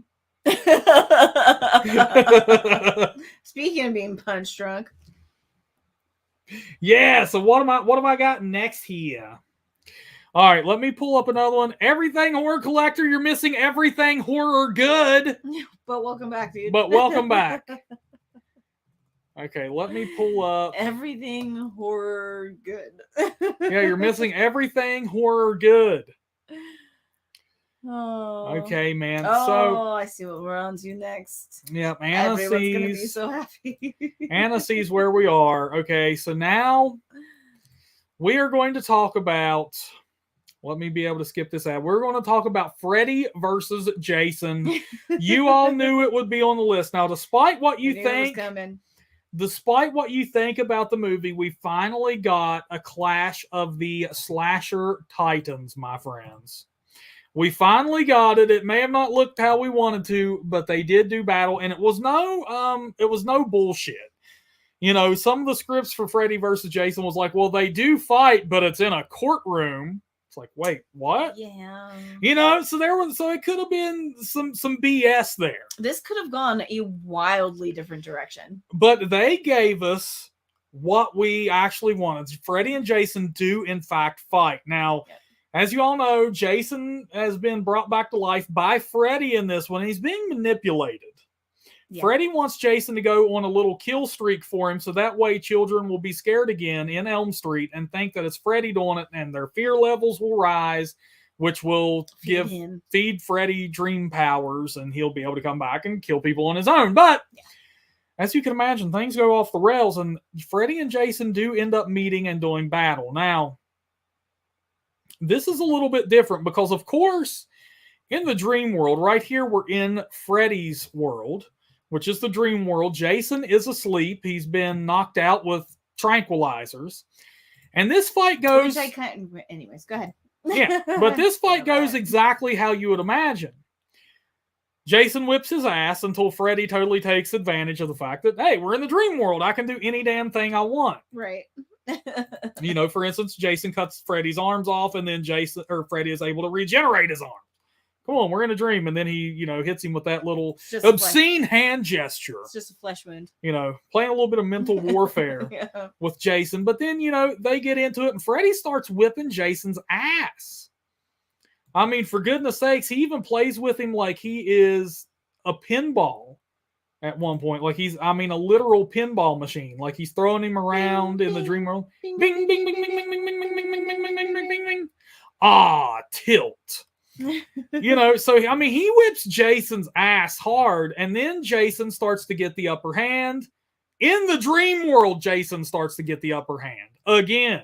Speaking of being punch drunk. Yeah, so what have I got next here? All right, let me pull up another one. Everything Horror Collector, you're missing everything horror good. But welcome back, dude. But welcome back. Okay, let me pull up. Everything horror good. Yeah, you're missing everything horror good. Oh. Okay, man. Oh, so I see what we're on to next. Yep, Anna Everyone's sees. gonna be so happy. Anna sees where we are. Okay, so now we are going to talk about let me be able to skip this ad. We're going to talk about Freddy versus Jason. You all knew it would be on the list. Now, despite what you think, about the movie, we finally got a clash of the slasher titans, my friends. We finally got it. It may have not looked how we wanted to, but they did do battle, and it was no bullshit. Some of the scripts for Freddy versus Jason was like, well, they do fight, but it's in a courtroom. It's like, wait, what? Yeah. So it could have been some BS there. This could have gone a wildly different direction. But they gave us what we actually wanted. Freddy and Jason do in fact fight. Now, as you all know, Jason has been brought back to life by Freddy in this one. He's being manipulated. Yeah. Freddy wants Jason to go on a little kill streak for him, so that way children will be scared again in Elm Street and think that it's Freddy doing it, and their fear levels will rise, which will feed Freddy dream powers, and he'll be able to come back and kill people on his own. But as you can imagine, things go off the rails, and Freddy and Jason do end up meeting and doing battle. Now, this is a little bit different because, of course, in the dream world, right here, we're in Freddy's world, which is the dream world. Jason is asleep. He's been knocked out with tranquilizers. And this fight goes... Anyways, go ahead. Yeah, but this fight goes exactly how you would imagine. Jason whips his ass until Freddy totally takes advantage of the fact that, hey, we're in the dream world. I can do any damn thing I want. Right. For instance, Jason cuts Freddy's arms off, and then Freddy is able to regenerate his arm. Come on, we're in a dream. And then he, hits him with that little obscene hand gesture. It's just a flesh wound. Playing a little bit of mental warfare with Jason. But then, they get into it, and Freddy starts whipping Jason's ass. I mean, for goodness sakes, he even plays with him like he is a pinball at one point. Like a literal pinball machine. Like he's throwing him around in the dream world. Bing, bing, bing, bing, bing, bing, bing, bing, bing, bing, bing, bing, bing, bing. Ah, tilt. He whips Jason's ass hard, and then Jason starts to get the upper hand. In the dream world, Jason starts to get the upper hand again.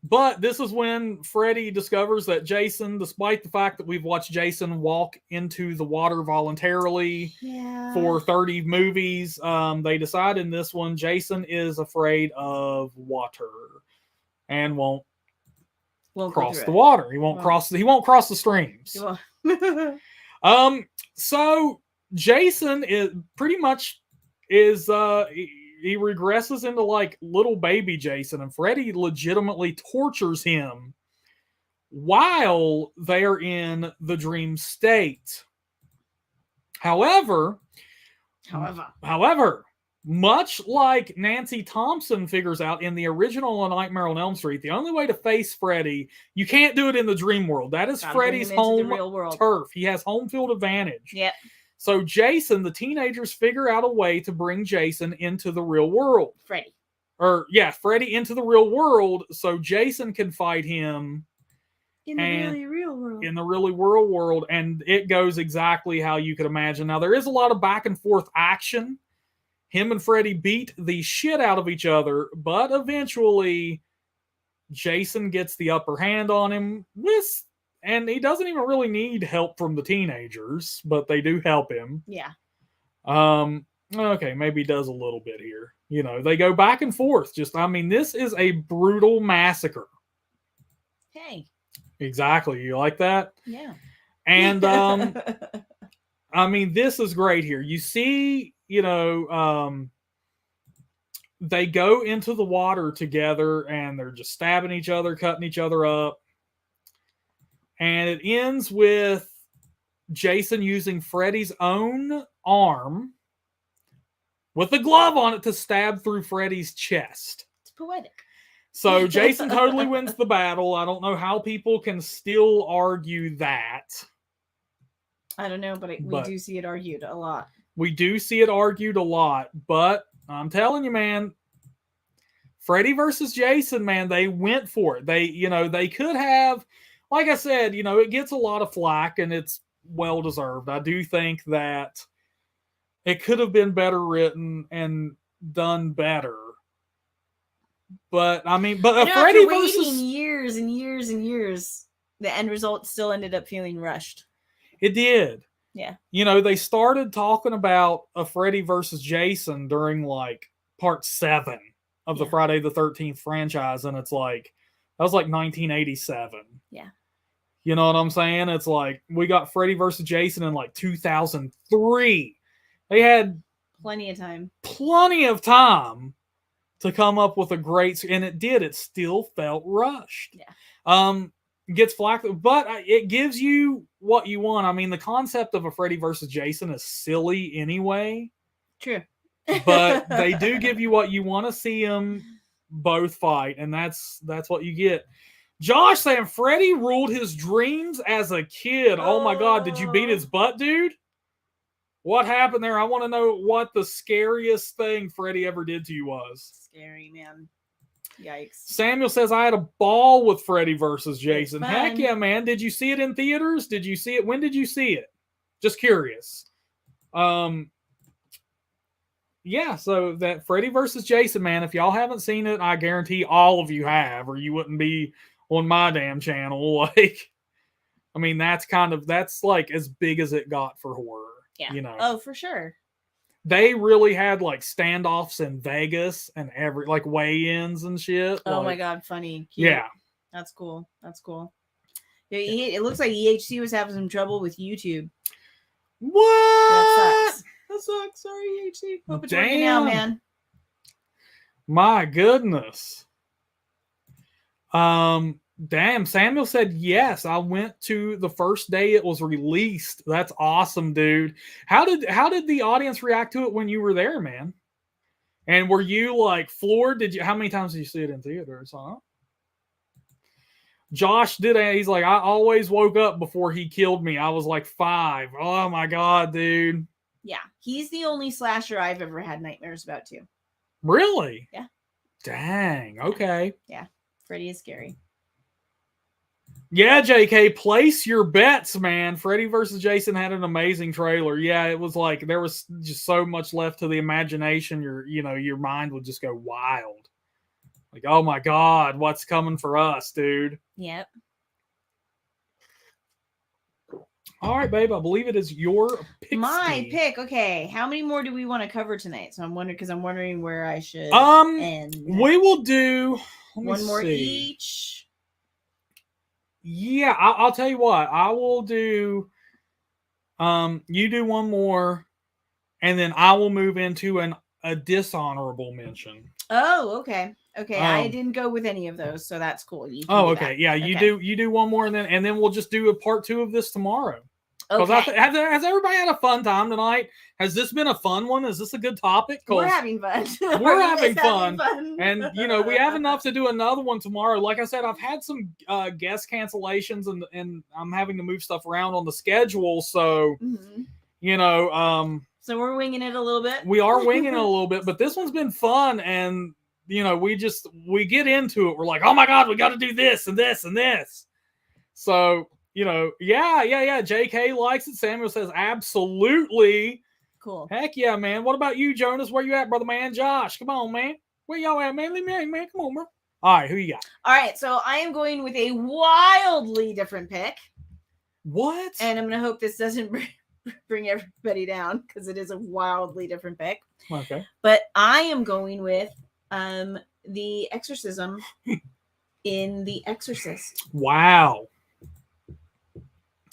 But this is when Freddy discovers that Jason, despite the fact that we've watched Jason walk into the water voluntarily for 30 movies, they decide in this one Jason is afraid of water and won't cross the water. He won't cross the streams. So Jason is pretty much he regresses into like little baby Jason, and Freddy legitimately tortures him while they're in the dream state. However, much like Nancy Thompson figures out in the original A Nightmare on Elm Street, the only way to face Freddy, you can't do it in the dream world. That is Freddy's home turf. He has home field advantage. Yeah. So Jason, the teenagers figure out a way to bring Jason into the real world. Freddy into the real world so Jason can fight him in the really real world. In the really real world, and it goes exactly how you could imagine. Now, there is a lot of back and forth action. Him and Freddy beat the shit out of each other, but eventually Jason gets the upper hand on him and he doesn't even really need help from the teenagers, but they do help him. Yeah. Okay, maybe he does a little bit here. They go back and forth. This is a brutal massacre. Hey. Exactly. You like that? Yeah. And, this is great here. You see, they go into the water together and they're just stabbing each other, cutting each other up. And it ends with Jason using Freddy's own arm with a glove on it to stab through Freddy's chest. It's poetic. So Jason totally wins the battle. I don't know how people can still argue that. I don't know, but we do see it argued a lot. We do see it argued a lot, but I'm telling you, man, Freddy versus Jason, man, they went for it. They could have, like I said, it gets a lot of flack and it's well deserved. I do think that it could have been better written and done better. But I mean, but after Freddy waiting versus years and years and years, the end result still ended up feeling rushed. it did. Yeah. You know, they started talking about a Freddy versus Jason during like part 7 of the Friday the 13th franchise, and it's like that was like 1987. Yeah. You know what I'm saying? It's like we got Freddy versus Jason in like 2003. They had plenty of time to come up with a great, and it did. It still felt rushed. Yeah. Gets flack, but it gives you what you want. I mean, the concept of a Freddy versus Jason is silly anyway. True. But they do give you what you want to see them both fight, and that's what you get. Josh saying Freddy ruled his dreams as a kid. Oh my God, did you beat his butt, dude? What happened there? I want to know what the scariest thing Freddy ever did to you was. Scary, man. Yikes. Samuel says, I had a ball with Freddy versus Jason. Heck yeah, man. Did you see it in theaters? Did you see it? When did you see it? Just curious. Yeah, so that Freddy versus Jason, man, if y'all haven't seen it, I guarantee all of you have, or you wouldn't be on my damn channel. Like, I mean, that's like as big as it got for horror. Yeah. You know. Oh, for sure. They really had like standoffs in Vegas and like weigh-ins and shit. Oh like, my God, funny. Cute. Yeah. That's cool. Yeah, it looks like EHC was having some trouble with YouTube. What? That sucks. Sorry, EHC. Hope it's working out, man. My goodness. Damn, Samuel said yes. I went to the first day it was released. That's awesome, dude. How did the audience react to it when you were there, man? And were you like floored? How many times did you see it in theaters, huh? Josh he's like, I always woke up before he killed me. I was like 5. Oh my God, dude. Yeah, he's the only slasher I've ever had nightmares about too. Really? Yeah. Dang. Okay. Yeah. Freddy is scary. Yeah, JK, place your bets, man. Freddy versus Jason had an amazing trailer. Yeah, it was like there was just so much left to the imagination. Your mind would just go wild. Like, oh my God, what's coming for us, dude? Yep. All right, babe. I believe it is your pick. My pick. Okay, how many more do we want to cover tonight? So I'm wondering where I should end. We will do one more each. Yeah, I'll tell you what. I will do. You do one more, and then I will move into a dishonorable mention. Oh, okay. Okay, I didn't go with any of those, so that's cool. Okay. Yeah, you do one more, and then we'll just do a part 2 of this tomorrow. Okay. Has everybody had a fun time tonight? Has this been a fun one? Is this a good topic? We're having fun. We're having fun. And, we have enough to do another one tomorrow. Like I said, I've had some guest cancellations, and I'm having to move stuff around on the schedule. So, so we're winging it a little bit. We are winging it a little bit, but this one's been fun. And, we get into it. We're like, oh my God, we got to do this and this and this. So, yeah. JK likes it. Samuel says, absolutely. Cool. Heck yeah, man. What about you, Jonas? Where you at, brother man? Josh, come on, man. Where y'all at, man? Leave me hang, man. Come on, bro. All right, who you got? All right, so I am going with a wildly different pick. What? And I'm going to hope this doesn't bring everybody down, because it is a wildly different pick. Okay. But I am going with the exorcism in The Exorcist. Wow.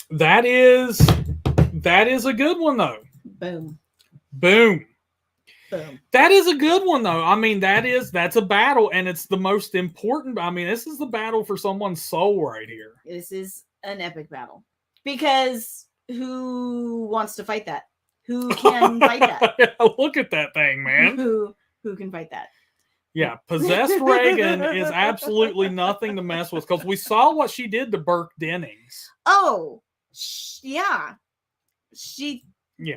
That is a good one, though. Boom. That is a good one, though. I mean, that's a battle, and it's the most important. I mean, this is the battle for someone's soul right here. This is an epic battle, because who wants to fight that? Who can fight that? Look at that thing, man. Who can fight that? Yeah, possessed Reagan is absolutely nothing to mess with, because we saw what she did to Burke Dennings. Oh, yeah. She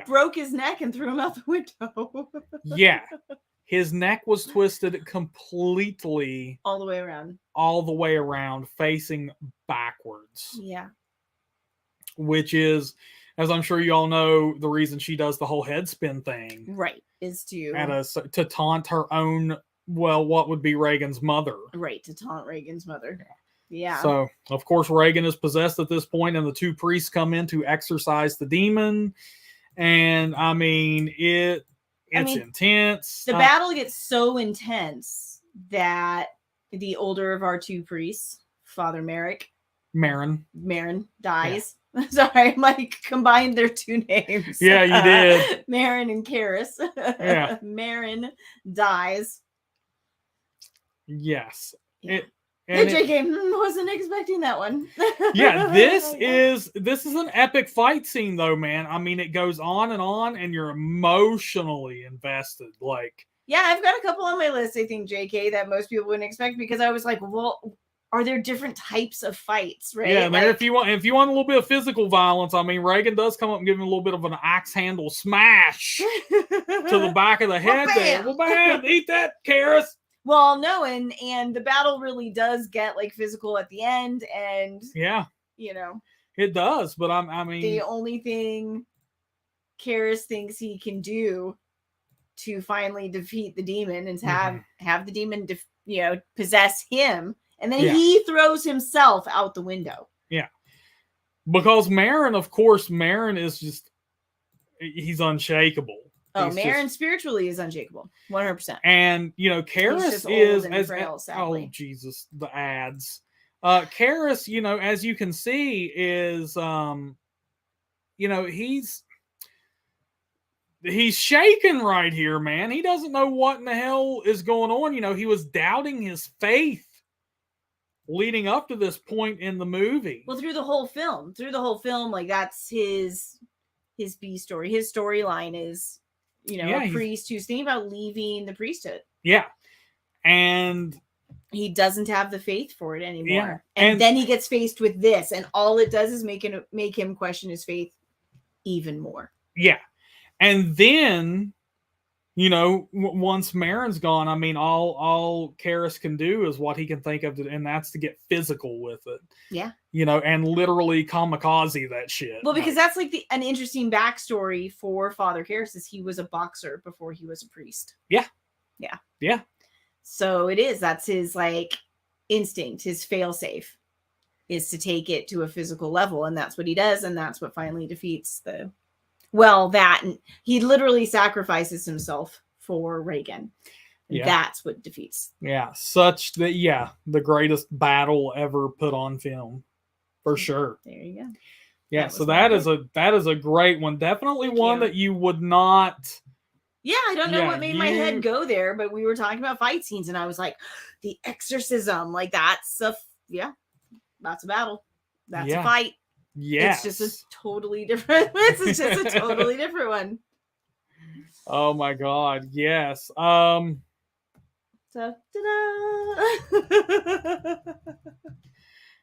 broke his neck and threw him out the window. Yeah. His neck was twisted completely. All the way around. Facing backwards. Yeah. Which is, as I'm sure you all know, the reason she does the whole head spin thing. Right. Is to to taunt her own well, what would be Reagan's mother. Right, to taunt Reagan's mother. Yeah. So, of course, Reagan is possessed at this point, and the two priests come in to exorcise the demon. And I mean, it's intense. The battle gets so intense that the older of our two priests, Father Marin dies. Yeah. Sorry, Mike combined their two names. Yeah, you did. Marin and Karis. Yeah. Marin dies. Yes. Yeah. JK wasn't expecting that one. Yeah, this is an epic fight scene though, man. I mean, it goes on, and you're emotionally invested. Like, yeah, I've got a couple on my list, I think, JK, that most people wouldn't expect, because I was like, well, are there different types of fights, right? Yeah, like, if you want a little bit of physical violence, I mean, Reagan does come up and give him a little bit of an axe handle smash to the back of the head. Well, bam, eat that, Karis. Well, no, and the battle really does get like physical at the end, and yeah, it does. But I mean, the only thing Karis thinks he can do to finally defeat the demon and to have the demon possess him, and then he throws himself out the window. Yeah, because Marin is just, he's unshakable. Oh, Marin spiritually is unshakable, 100%. And Karis is frail, sadly. Oh Jesus, the ads. Karis, as you can see, is he's shaken right here, man. He doesn't know what in the hell is going on. He was doubting his faith leading up to this point in the movie. Well, through the whole film, like, that's his B story. His storyline is, a priest who's thinking about leaving the priesthood. Yeah. And he doesn't have the faith for it anymore. Yeah. And then he gets faced with this, and all it does is make him question his faith even more. Yeah. And then, once Marin's gone, I mean, all Karis can do is what he can think of, and that's to get physical with it. Yeah. And literally kamikaze that shit. Well, because that's like an interesting backstory for Father Karis, is he was a boxer before he was a priest. Yeah. Yeah. Yeah. So that's his like instinct, his failsafe, is to take it to a physical level, and that's what he does, and that's what finally defeats and he literally sacrifices himself for Reagan. Yeah. That's what defeats. Yeah, the greatest battle ever put on film, for sure. There you go. Yeah, so that is a great one. Definitely one that you would not. Yeah, I don't know what made my head go there, but we were talking about fight scenes, and I was like, the exorcism, like that's a battle. That's a fight. Yeah, it's just a totally different. It's just a totally different one. Oh my God! Yes. So, ta-da!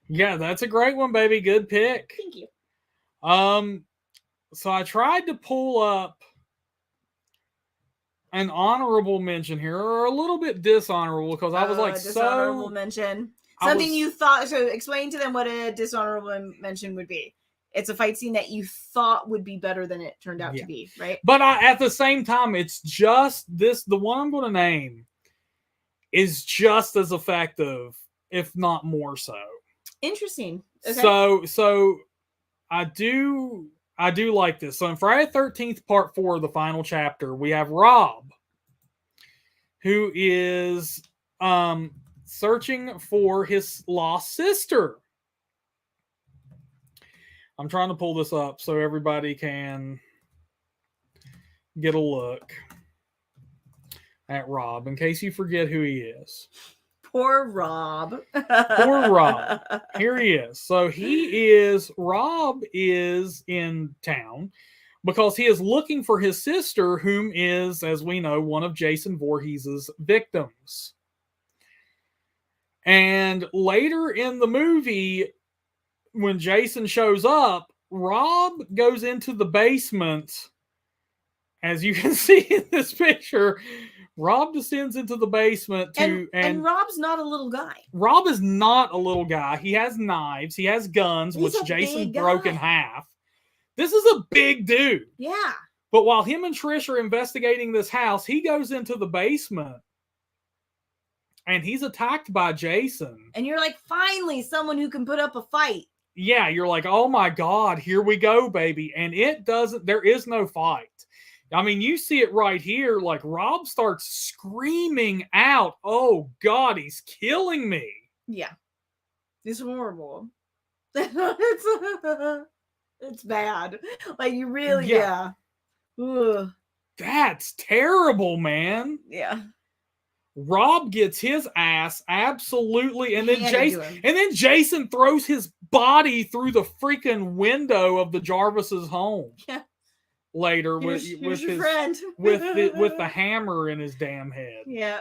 Yeah, that's a great one, baby. Good pick. Thank you. So I tried to pull up an honorable mention here, or a little bit dishonorable, because I was like, dishonorable mention. Something you thought. So explain to them what a dishonorable mention would be. It's a fight scene that you thought would be better than it turned out to be, right? But at the same time, it's just this. The one I'm going to name is just as effective, if not more so. Interesting. Okay. So I do like this. So in Friday the 13th, Part 4, the final chapter, we have Rob, who is searching for his lost sister. I'm trying to pull this up so everybody can get a look at Rob, in case you forget who he is. Poor Rob. Poor Rob. Here he is. So Rob is in town because he is looking for his sister, whom is, as we know, one of Jason Voorhees' victims. And later in the movie, when Jason shows up, Rob goes into the basement. As you can see in this picture, Rob descends into the basement and Rob's not a little guy. Rob is not a little guy. He has knives. He has guns, which Jason broke in half. This is a big dude. Yeah. But while him and Trish are investigating this house, he goes into the basement and he's attacked by Jason. And you're like, finally, someone who can put up a fight. Yeah, you're like, oh my God, here we go, baby. And there is no fight. I mean, you see it right here. Like, Rob starts screaming out, oh God, he's killing me. Yeah. It's horrible. It's bad. Like, you really, yeah. Ugh. That's terrible, man. Yeah. Rob gets his ass absolutely, and then Jason throws his body through the freaking window of the Jarvis's home. Yeah. Later here's with your his friend. with the hammer in his damn head. Yeah.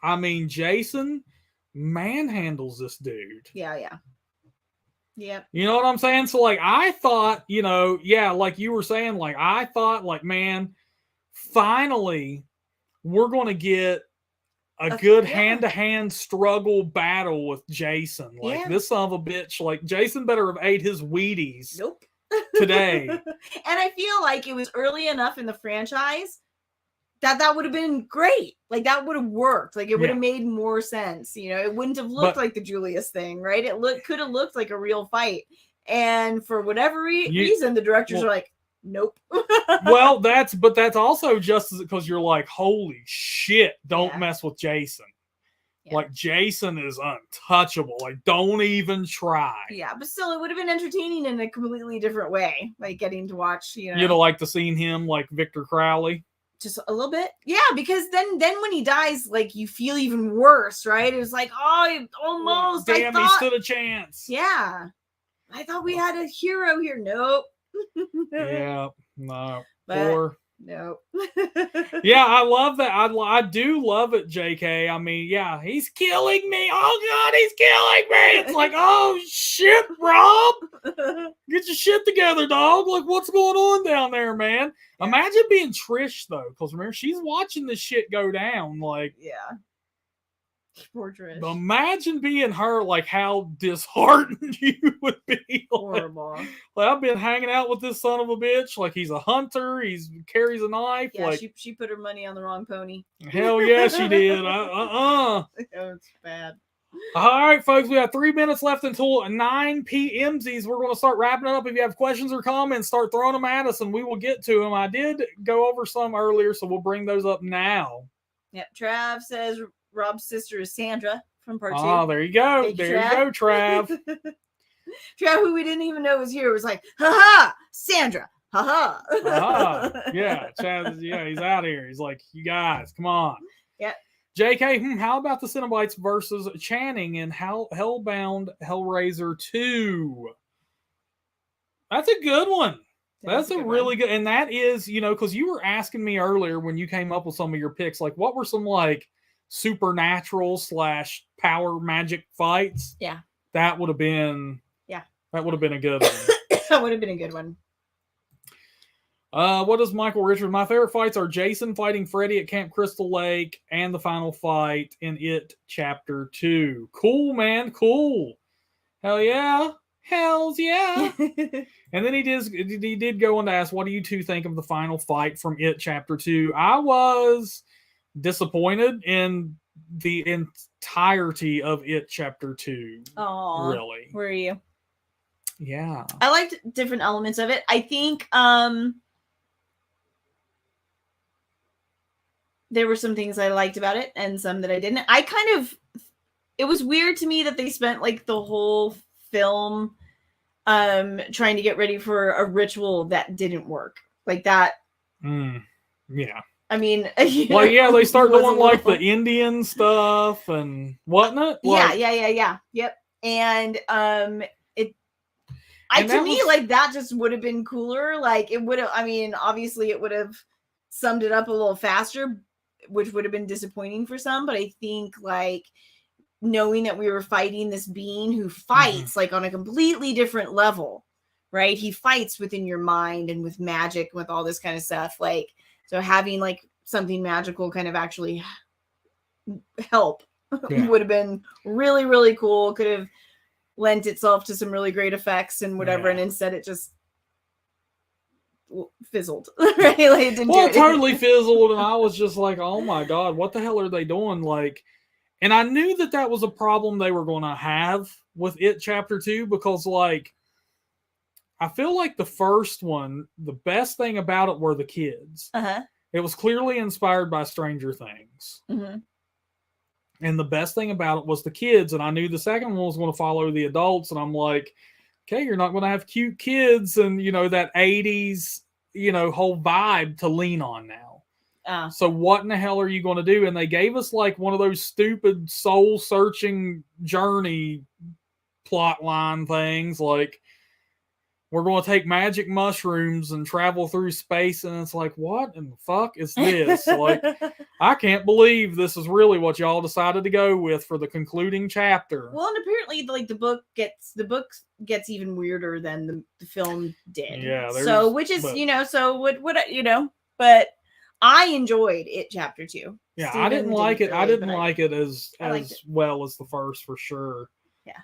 I mean, Jason manhandles this dude. Yeah. Yep. You know what I'm saying? So, like, I thought, like you were saying, like, I thought, like, man, finally, we're going to get a good hand-to-hand struggle battle with Jason. Like, this son of a bitch, like, Jason better have ate his Wheaties. Nope. Today. And I feel like it was early enough in the franchise that would have been great. Like, that would have worked. Like, it would have made more sense. It wouldn't have looked like the Julius thing, right? It could have looked like a real fight. And for whatever reason, the directors are like, nope. Well, that's also just because you're like, holy shit, don't mess with Jason. Yeah. Like, Jason is untouchable. Like, don't even try. Yeah, but still, it would have been entertaining in a completely different way. Like, getting to watch, You'd have liked to seen him like Victor Crowley. Just a little bit. Yeah, because then when he dies, like, you feel even worse, right? It was like, oh, almost. Damn, he stood a chance. Yeah. I thought we had a hero here. Nope. Yeah, no. Nope. Yeah, I love that. I do love it, JK. I mean, yeah, he's killing me. Oh God, he's killing me. It's like, oh shit, Rob, get your shit together, dog. Like, what's going on down there, man? Yeah. Imagine being Trish though, because remember, she's watching this shit go down. Like, yeah. Poor Trish. Imagine being her, like, how disheartened you would be. Horrible. Like, I've been hanging out with this son of a bitch. Like, he's a hunter. He carries a knife. Yeah, like, she put her money on the wrong pony. Hell yeah, she did. It's bad. All right, folks, we have 3 minutes left until 9 p.m. We're going to start wrapping it up. If you have questions or comments, start throwing them at us, and we will get to them. I did go over some earlier, so we'll bring those up now. Yep, Trav says Rob's sister is Sandra from part 2. Oh, there you go. You go, Trav. Trav, who we didn't even know was here, was like, ha-ha, Sandra, ha-ha. Yeah, Trav, he's out here. He's like, you guys, come on. Yep. JK, how about the Cenobites versus Channing in Hellbound Hellraiser 2? That's a good one. That's a really good, and that is, because you were asking me earlier when you came up with some of your picks, like, what were some, like, supernatural / power magic fights? Yeah. That would have been a good one. That would have been a good one. What does Michael Richard? My favorite fights are Jason fighting Freddy at Camp Crystal Lake and the final fight in It Chapter 2. Cool, man. Cool. Hell yeah. Hells yeah. And then he did go on to ask, what do you two think of the final fight from It Chapter 2? I was disappointed in the entirety of It Chapter 2. Oh, really? Were you? Yeah. I liked different elements of it. I think there were some things I liked about it and some that I didn't. It was weird to me that they spent like the whole film trying to get ready for a ritual that didn't work. Like that. Yeah. I mean, well, yeah, they start doing like the Indian stuff and whatnot. Like, yeah. Yep. And like that just would have been cooler. Like it would have. I mean, obviously, it would have summed it up a little faster, which would have been disappointing for some. But I think like knowing that we were fighting this being who fights like on a completely different level, right? He fights within your mind and with magic, with all this kind of stuff, like. So having like something magical kind of actually help would have been really, really cool. Could have lent itself to some really great effects and whatever. Yeah. And instead it just fizzled. Right? Like, it didn't Well, do it totally fizzled, and I was just like, oh my God, what the hell are they doing? Like, and I knew that was a problem they were going to have with It Chapter 2, because, like, I feel like the first one, the best thing about it were the kids. It was clearly inspired by Stranger Things. Mm-hmm. And the best thing about it was the kids, and I knew the second one was going to follow the adults, and I'm like, okay, you're not going to have cute kids and, that 80s, whole vibe to lean on now. So what in the hell are you going to do? And they gave us like one of those stupid soul-searching journey plot line things, like, we're going to take magic mushrooms and travel through space. And it's like, what in the fuck is this? Like, I can't believe this is really what y'all decided to go with for the concluding chapter. Well, and apparently, like, the book gets even weirder than the film did. Yeah. So, which is, so what, but I enjoyed It Chapter 2. Yeah, Steven I didn't like it. I didn't like it as well as the first, for sure. Yeah.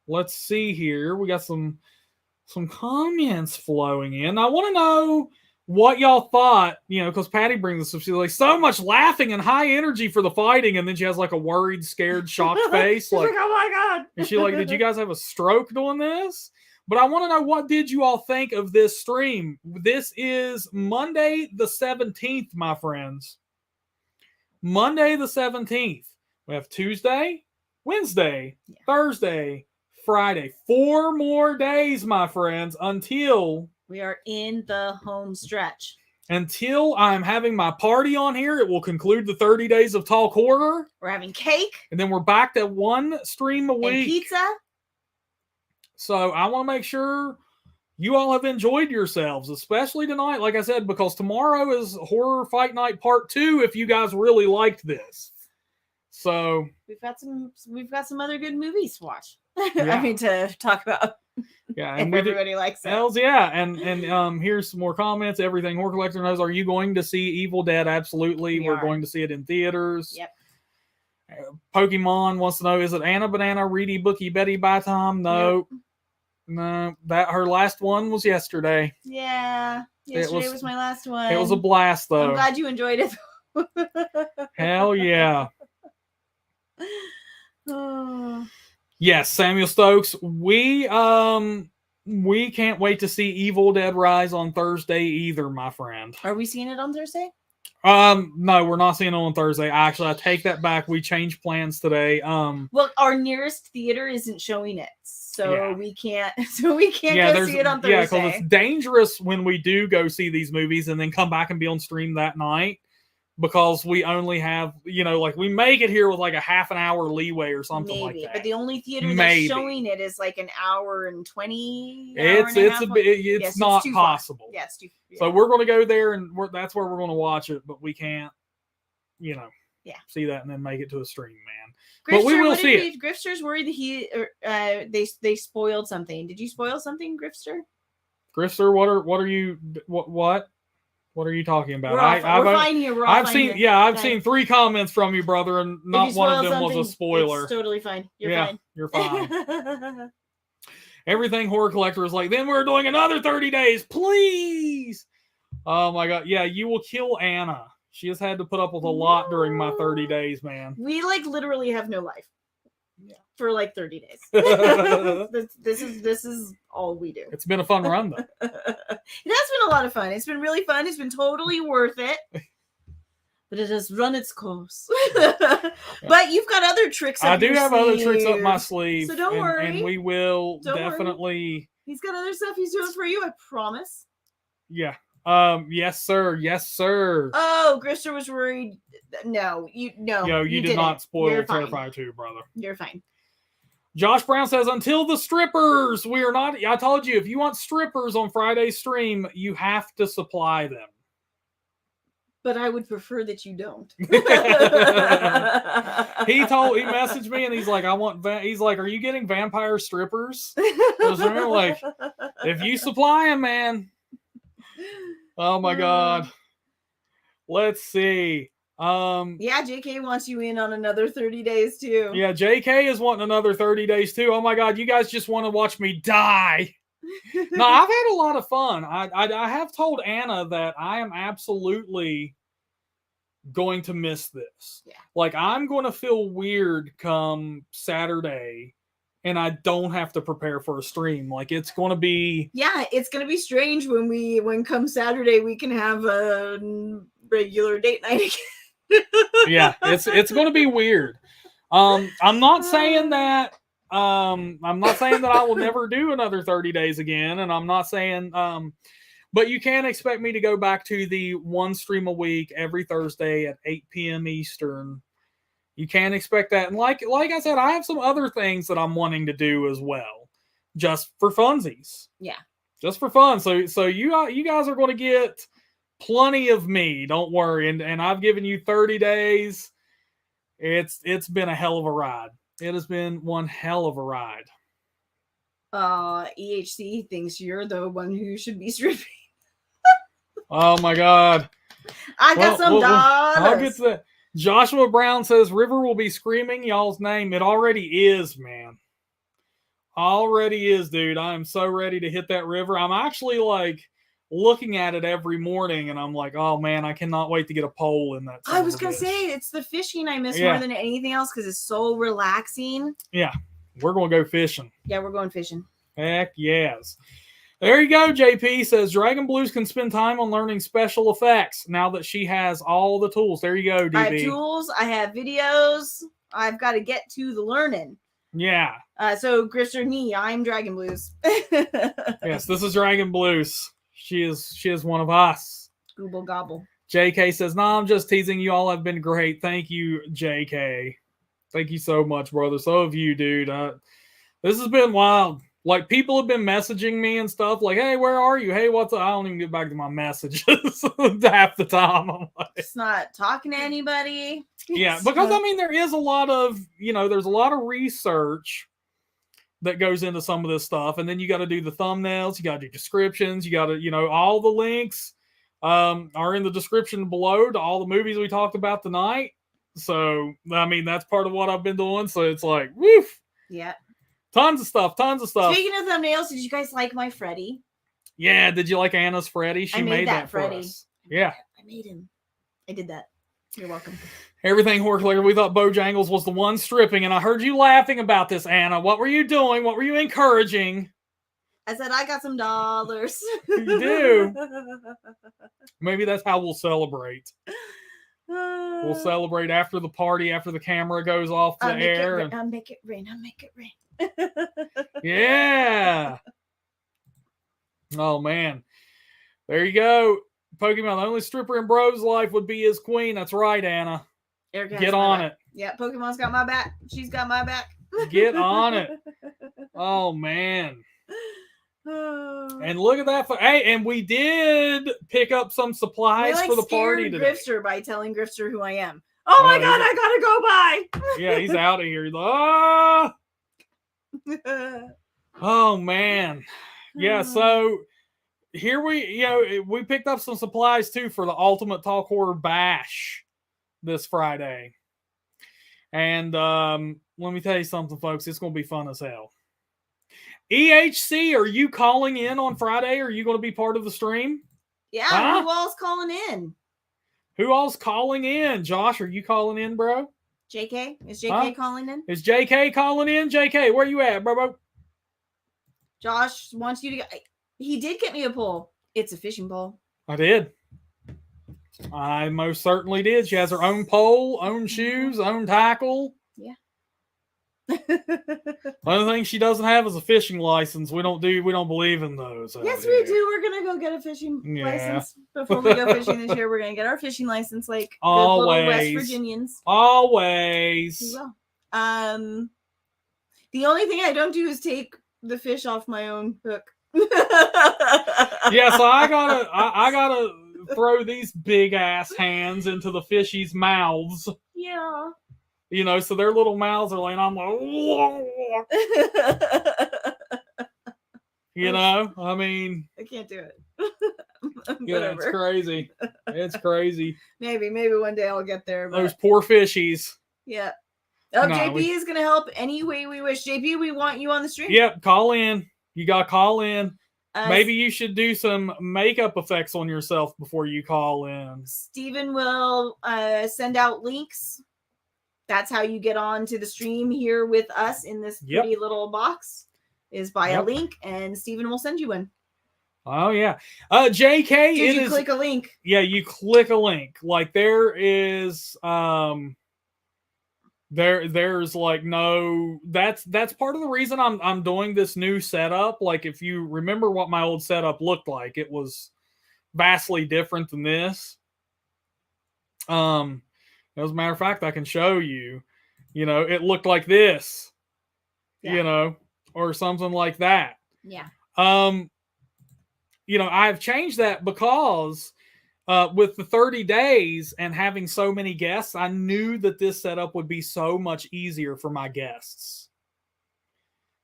Let's see here. We got some comments flowing in. I want to know what y'all thought, because Patty brings this up. She's like, so much laughing and high energy for the fighting, and then she has like a worried, scared, shocked face. She's like, oh my God. And she like, did you guys have a stroke doing this? But I want to know, what did you all think of this stream? This is Monday the 17th, my friends. Monday the 17th. We have Tuesday, Wednesday, Thursday, Friday. 4 more days, my friends, until we are in the home stretch. Until I'm having my party on here. It will conclude the 30 days of Talk Horror. We're having cake. And then we're back to 1 stream a week. And pizza. So I want to make sure you all have enjoyed yourselves, especially tonight, like I said, because tomorrow is Horror Fight Night Part 2, if you guys really liked this. So we've got some other good movies to watch. Yeah. I mean, to talk about. Yeah, and everybody likes it. Hells yeah. And here's some more comments. Everything Horror Collector knows. Are you going to see Evil Dead? Absolutely. We're going to see it in theaters. Yep. Pokemon wants to know, is it Anna Banana, Reedy, Bookie, Betty by Tom? No. Yep. No, that her last one was yesterday. Yeah. Yesterday was my last one. It was a blast, though. I'm glad you enjoyed it. Hell yeah. Yes, Samuel Stokes. We can't wait to see Evil Dead Rise on Thursday either, my friend. Are we seeing it on Thursday? No, we're not seeing it on Thursday. Actually, I take that back. We changed plans today. Well, our nearest theater isn't showing it, so we can't go see it on Thursday. Yeah, because it's dangerous when we do go see these movies and then come back and be on stream that night, because we only have, like, we make it here with like a half an hour leeway or something like that. But the only theater that's showing it is like an hour and 20. It's not possible. Yes. So we're going to go there, and that's where we're going to watch it, but we can't, see that and then make it to a stream, man. Grifter, but we will see it. Grifter's worried that they spoiled something. Did you spoil something, Grifter? Grifter, what are you talking about? We're fine here. I've seen 3 comments from you, brother, and not one of them was a spoiler. It's totally fine. Fine. You're fine. Everything Horror Collector is like, then we're doing another 30 days, please. Oh my God. Yeah, you will kill Anna. She has had to put up with a lot during my 30 days, man. We literally have no life. Yeah. For 30 days. This is all we do. It's been a fun run, though. It has been a lot of fun. It's been really fun. It's been totally worth it. But it has run its course. But you've got other tricks up I do have other tricks up my sleeve. So don't worry. And we will definitely. He's got other stuff he's doing for you, I promise. Yeah. Yes, sir. Yes, sir. Oh, Grifter was worried. No, you did not spoil Terrifier 2, brother. You're fine. Josh Brown says, until the strippers, we are not. I told you, if you want strippers on Friday's stream, you have to supply them. But I would prefer that you don't. He messaged me and he's like, are you getting vampire strippers? Like, if you supply them, man. Oh my God. Let's see. Yeah, JK wants you in on another 30 days too. Yeah, JK is wanting another 30 days too. Oh my God, you guys just want to watch me die. No, I've had a lot of fun. I have told Anna that I am absolutely going to miss this. Yeah. Like, I'm going to feel weird come Saturday and I don't have to prepare for a stream. Like, it's going to be... Yeah, it's going to be strange when come Saturday we can have a regular date night again. Yeah, it's going to be weird. I'm not saying that I will never do another 30 days again, and I'm not saying but you can expect me to go back to the one stream a week every Thursday at 8 p.m. Eastern. You can expect that. And like I said, I have some other things that I'm wanting to do as well, just for funsies. Yeah. Just for fun. So you guys are going to get plenty of me. Don't worry. And I've given you 30 days. It's been a hell of a ride. It has been one hell of a ride. EHC thinks you're the one who should be stripping. Oh my God. I got some dollars. I'll get to that. Joshua Brown says River will be screaming y'all's name. It already is, man. Already is, dude. I am so ready to hit that river. I'm actually like looking at it every morning and I'm like, oh man, I cannot wait to get a pole in that. I was going to say, it's the fishing I miss more than anything else because it's so relaxing. Yeah. We're going to go fishing. Yeah, we're going fishing. Heck yes. There you go, JP says Dragon Blues can spend time on learning special effects now that she has all the tools. There you go, DB. I have tools. I have videos. I've got to get to the learning. Yeah. So, Grifter me, I'm Dragon Blues. Yes, this is Dragon Blues. She is one of us. Google gobble. JK says, no, I'm just teasing. You all have been great. Thank you, JK. Thank you so much, brother. So have you, dude. This has been wild. Like, people have been messaging me and stuff like, hey, where are you? Hey, what's up? I don't even get back to my messages half the time. I'm like, it's not talking to anybody. Yeah, because, I mean, there is a lot of, there's a lot of research that goes into some of this stuff. And then you got to do the thumbnails. You got to do descriptions. You got to, all the links are in the description below to all the movies we talked about tonight. So, I mean, that's part of what I've been doing. So it's like, woof. Yeah. Tons of stuff. Speaking of thumbnails, did you guys like my Freddy? Yeah. Did you like Anna's Freddy? She made that Freddy. For us. Yeah. I made him. I did that. You're welcome. Everything horror collector. We thought Bojangles was the one stripping, and I heard you laughing about this, Anna. What were you doing? What were you encouraging? I said I got some dollars. You do. Maybe that's how we'll celebrate. We'll celebrate after the party, after the camera goes off the air. I'll make it rain. I'll make it rain. Yeah. Oh, man. There you go. Pokemon, the only stripper in Bro's life would be his queen. That's right, Anna. Get on it. Yeah, Pokemon's got my back. She's got my back. Get on it. Oh, man. And look at that. Hey, and we did pick up some supplies for the party today. Grifter by telling Grifter who I am. Oh my God, I gotta go by. Yeah, he's out of here. He's like, oh man. Yeah, so here we picked up some supplies too for the Ultimate Talk Horror Bash this Friday. And let me tell you something, folks. It's gonna be fun as hell. EHC, are you calling in on Friday? Are you going to be part of the stream? Yeah, huh? Who all's calling in? Who all's calling in? Josh, are you calling in, bro? JK? Is JK calling in? Is JK calling in? JK, where you at, bro? Josh wants you to get... He did get me a pole. It's a fishing pole. I did. I most certainly did. She has her own pole, own shoes, own tackle. Yeah. Only thing she doesn't have is a fishing license. We don't believe in those. Yes, we do. We're gonna go get a fishing license before we go fishing this year. We're gonna get our fishing license, like always. Good little West Virginians. Always. We will. The only thing I don't do is take the fish off my own hook. Yeah, so I gotta throw these big ass hands into the fishies' mouths. Yeah. So their little mouths are like, I'm like, I mean, I can't do it. Yeah, it's crazy. It's crazy. Maybe one day I'll get there. But... Those poor fishies. Yeah. Oh, no, JP is going to help any way we wish. JP, we want you on the stream. Yep, call in. You got to call in. Uh, Maybe you should do some makeup effects on yourself before you call in. Steven will send out links. That's how you get on to the stream here with us in this pretty little box, is by a link, and Steven will send you one. Oh, yeah. JK, Did you click a link? Yeah, you click a link. Like, there is... there's like no, that's part of the reason I'm doing this new setup. Like, if you remember what my old setup looked like, it was vastly different than this. As a matter of fact, I can show you, it looked like this, or something like that. Yeah. I've changed that because with the 30 days and having so many guests, I knew that this setup would be so much easier for my guests.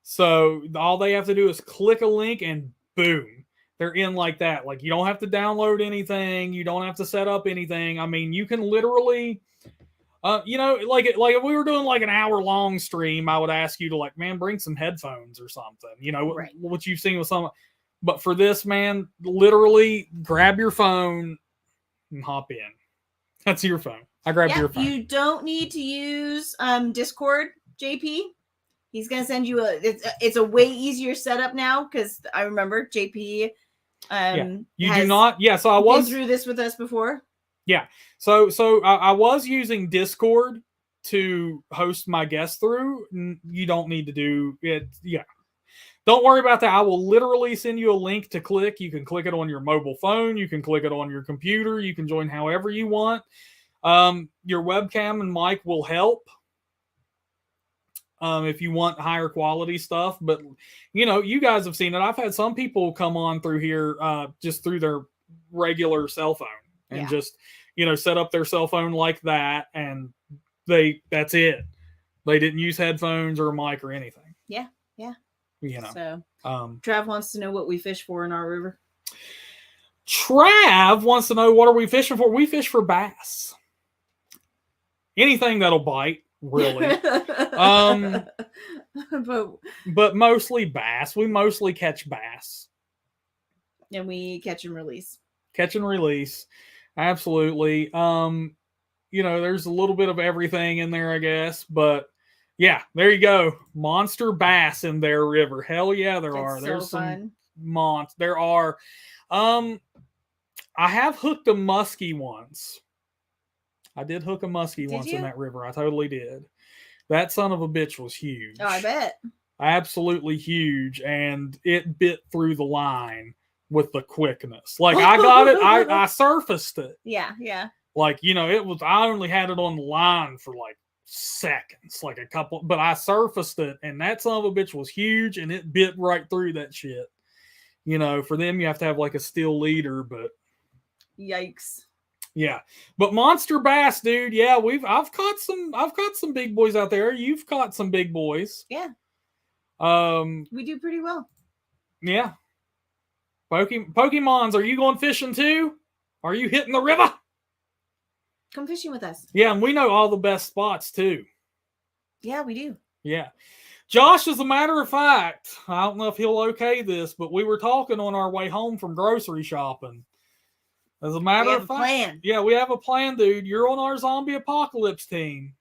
So all they have to do is click a link and boom, they're in like that. Like, you don't have to download anything. You don't have to set up anything. I mean, you can literally, like if we were doing like an hour-long stream, I would ask you to, like, man, bring some headphones or something, right. What you've seen with some. But for this, man, literally grab your phone and hop in. That's your phone. I grabbed your phone. You don't need to use Discord, JP. He's gonna send you it's a way easier setup now, because I remember JP you do not. Yeah, so I was been through this with us before. Yeah. So I was using Discord to host my guests through. You don't need to do it. Yeah. Don't worry about that. I will literally send you a link to click. You can click it on your mobile phone. You can click it on your computer. You can join however you want. Your webcam and mic will help if you want higher quality stuff. But, you guys have seen it. I've had some people come on through here just through their regular cell phone and just, set up their cell phone like that. And that's it. They didn't use headphones or a mic or anything. Yeah. Yeah. So, Trav wants to know what we fish for in our river. Trav wants to know, what are we fishing for? We fish for bass. Anything that'll bite, really. But mostly bass. We mostly catch bass. And we catch and release. Catch and release. Absolutely. There's a little bit of everything in there, I guess, but yeah, there you go. Monster bass in their river. Hell yeah, there are. There's some monsters. There are. I have hooked a muskie once. I did hook a muskie once in that river. I totally did. That son of a bitch was huge. Oh, I bet. Absolutely huge, and it bit through the line with the quickness. Like, I got it. I surfaced it. Yeah. Like, it was. I only had it on the line for like seconds, like a couple, but I surfaced it, and that son of a bitch was huge, and it bit right through that shit. For them, you have to have like a steel leader, but yikes. Yeah, but monster bass, dude. Yeah, I've caught some big boys out there. You've caught some big boys. Yeah. We do pretty well. Yeah. Pokemons, are you going fishing too? Are you hitting the river? Come fishing with us. Yeah, and we know all the best spots too. Yeah, we do. Yeah. Josh, as a matter of fact, I don't know if he'll okay this, but we were talking on our way home from grocery shopping. As a matter of fact, plan. Yeah, we have a plan, dude. You're on our zombie apocalypse team.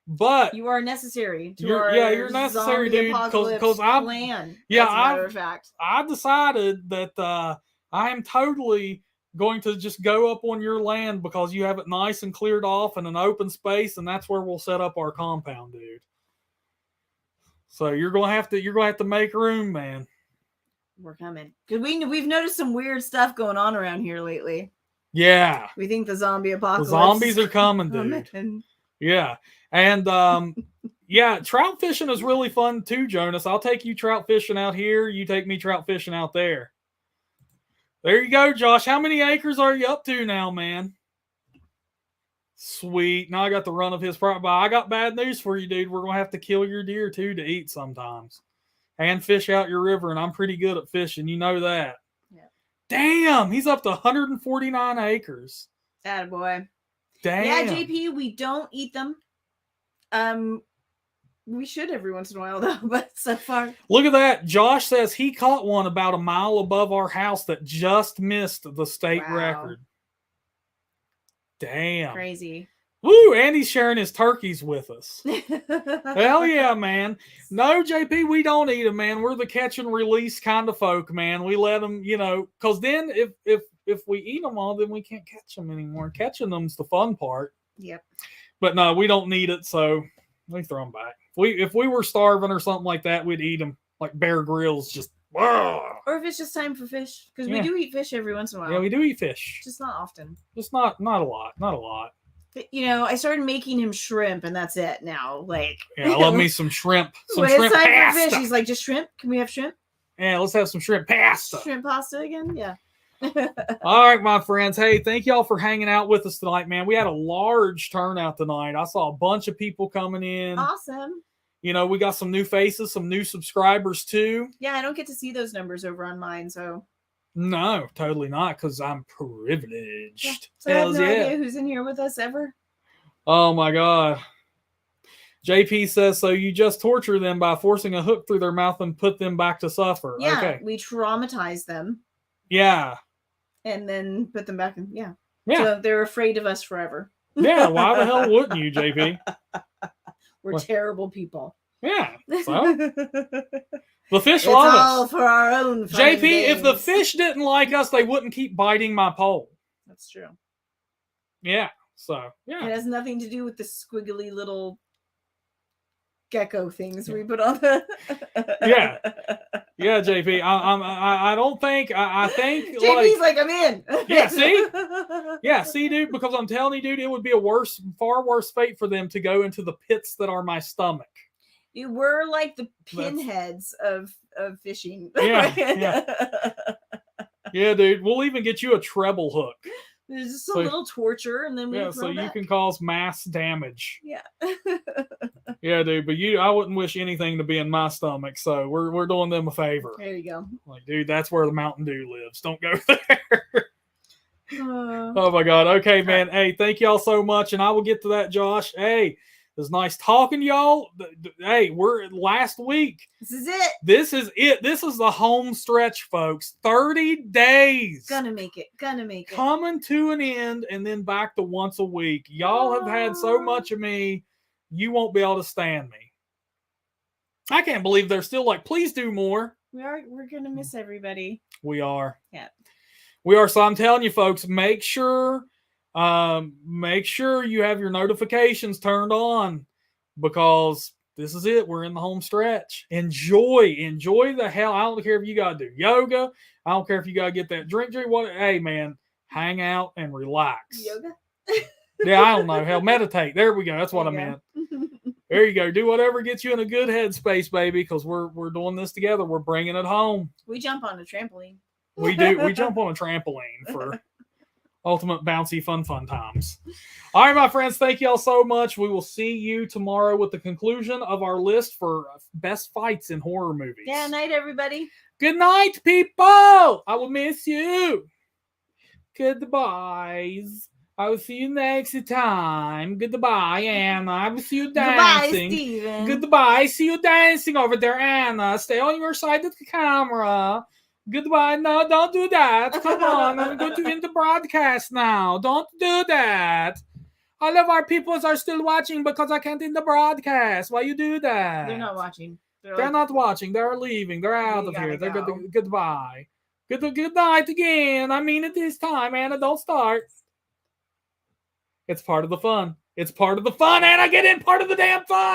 But you are necessary to you're necessary, dude. Because I plan. Yeah, as a matter of fact, I decided that I am totally going to just go up on your land because you have it nice and cleared off in an open space, and that's where we'll set up our compound, dude. So you're gonna have to make room, man. We're coming, because we've noticed some weird stuff going on around here lately. Yeah, we think the zombie apocalypse. The zombies are coming, dude. Yeah, and yeah, trout fishing is really fun too, Jonas. I'll take you trout fishing out here. You take me trout fishing out there. There you go, Josh. How many acres are you up to now, man? Sweet. Now I got the run of his property. I got bad news for you, dude. We're going to have to kill your deer, too, to eat sometimes. And fish out your river, and I'm pretty good at fishing. You know that. Yeah. Damn, he's up to 149 acres. Attaboy. Damn. Yeah, JP, we don't eat them. We should every once in a while, though, but so far. Look at that. Josh says he caught one about a mile above our house that just missed the state record. Damn. Crazy. Woo, Andy's sharing his turkeys with us. Hell yeah, man. No, JP, we don't eat them, man. We're the catch and release kind of folk, man. We let them, because then if we eat them all, then we can't catch them anymore. Catching them's the fun part. Yep. But no, we don't need it, so we throw them back. If we were starving or something like that, we'd eat them like Bear Grylls, just. Or if it's just time for fish, because we do eat fish every once in a while. Yeah, we do eat fish. Just not often. Just not a lot. Not a lot. But, I started making him shrimp, and that's it now. Yeah, I love me some shrimp. When it's time for fish, he's like, just shrimp? Can we have shrimp? Yeah, let's have some shrimp pasta. Shrimp pasta again? Yeah. All right, my friends. Hey, thank y'all for hanging out with us tonight, man. We had a large turnout tonight. I saw a bunch of people coming in. Awesome. We got some new faces, some new subscribers too. Yeah, I don't get to see those numbers over on mine, so. No, totally not, because I'm privileged. Yeah, so I have no idea who's in here with us ever. Oh my God. JP says, so you just torture them by forcing a hook through their mouth and put them back to suffer. Yeah, okay. We traumatize them. Yeah. And then put them back in. Yeah. So they're afraid of us forever. Yeah, why the hell wouldn't you, JP? We're terrible people. Yeah. So the fish it's love all us. For our own JP, games. if the fish didn't like us, they wouldn't keep biting my pole. That's true. Yeah. So yeah. It has nothing to do with the squiggly little gecko things we put on the Yeah, JP. I don't think I think JP's like I'm in. Yeah, see, dude, because I'm telling you, dude, it would be far worse fate for them to go into the pits that are my stomach. You were like the pinheads of fishing. Yeah. Yeah, dude. We'll even get you a treble hook. There's just a little torture, and then we so back. You can cause mass damage. Yeah. Yeah, dude. But I wouldn't wish anything to be in my stomach, so we're doing them a favor. There you go. Like, dude, that's where the Mountain Dew lives. Don't go there. Oh my God. Okay, man. Hey, thank y'all so much, and I will get to that, Josh. Hey, it was nice talking to y'all. Hey, we're last week. This is it. This is the home stretch, folks. 30 days. Gonna make it. Coming to an end, and then back to once a week. Y'all have had so much of me, you won't be able to stand me. I can't believe they're still like, please do more. We're gonna miss everybody. We are. Yeah. We are. So I'm telling you, folks, make sure you have your notifications turned on, because this is it. We're in the home stretch. Enjoy the hell. I don't care if you got to do yoga. I don't care if you got to get that drink. Hey, man, hang out and relax. Yoga? Yeah, I don't know. Hell, meditate. There we go. That's what I meant. There you go. Do whatever gets you in a good headspace, baby, because we're doing this together. We're bringing it home. We jump on a trampoline. We do. We jump on a trampoline for ultimate bouncy fun times. All right, my friends, thank y'all so much. We will see you tomorrow with the conclusion of our list for best fights in horror movies. Yeah, night, everybody. Good night, people. I will miss you. Goodbyes. I will see you next time. Goodbye, Anna. I will see you dancing. Goodbye, Steven. Goodbye. See you dancing over there, Anna. Stay on your side of the camera. Goodbye. No, don't do that. Come on. I'm going to end the broadcast now. Don't do that. All of our peoples are still watching because I can't end the broadcast. Why you do that? They're not watching. They're not watching. They're leaving. They're out of here. They're goodbye. Good night again. I mean it this time, Anna. Don't start. It's part of the fun. It's part of the fun, Anna. Get in part of the damn fun.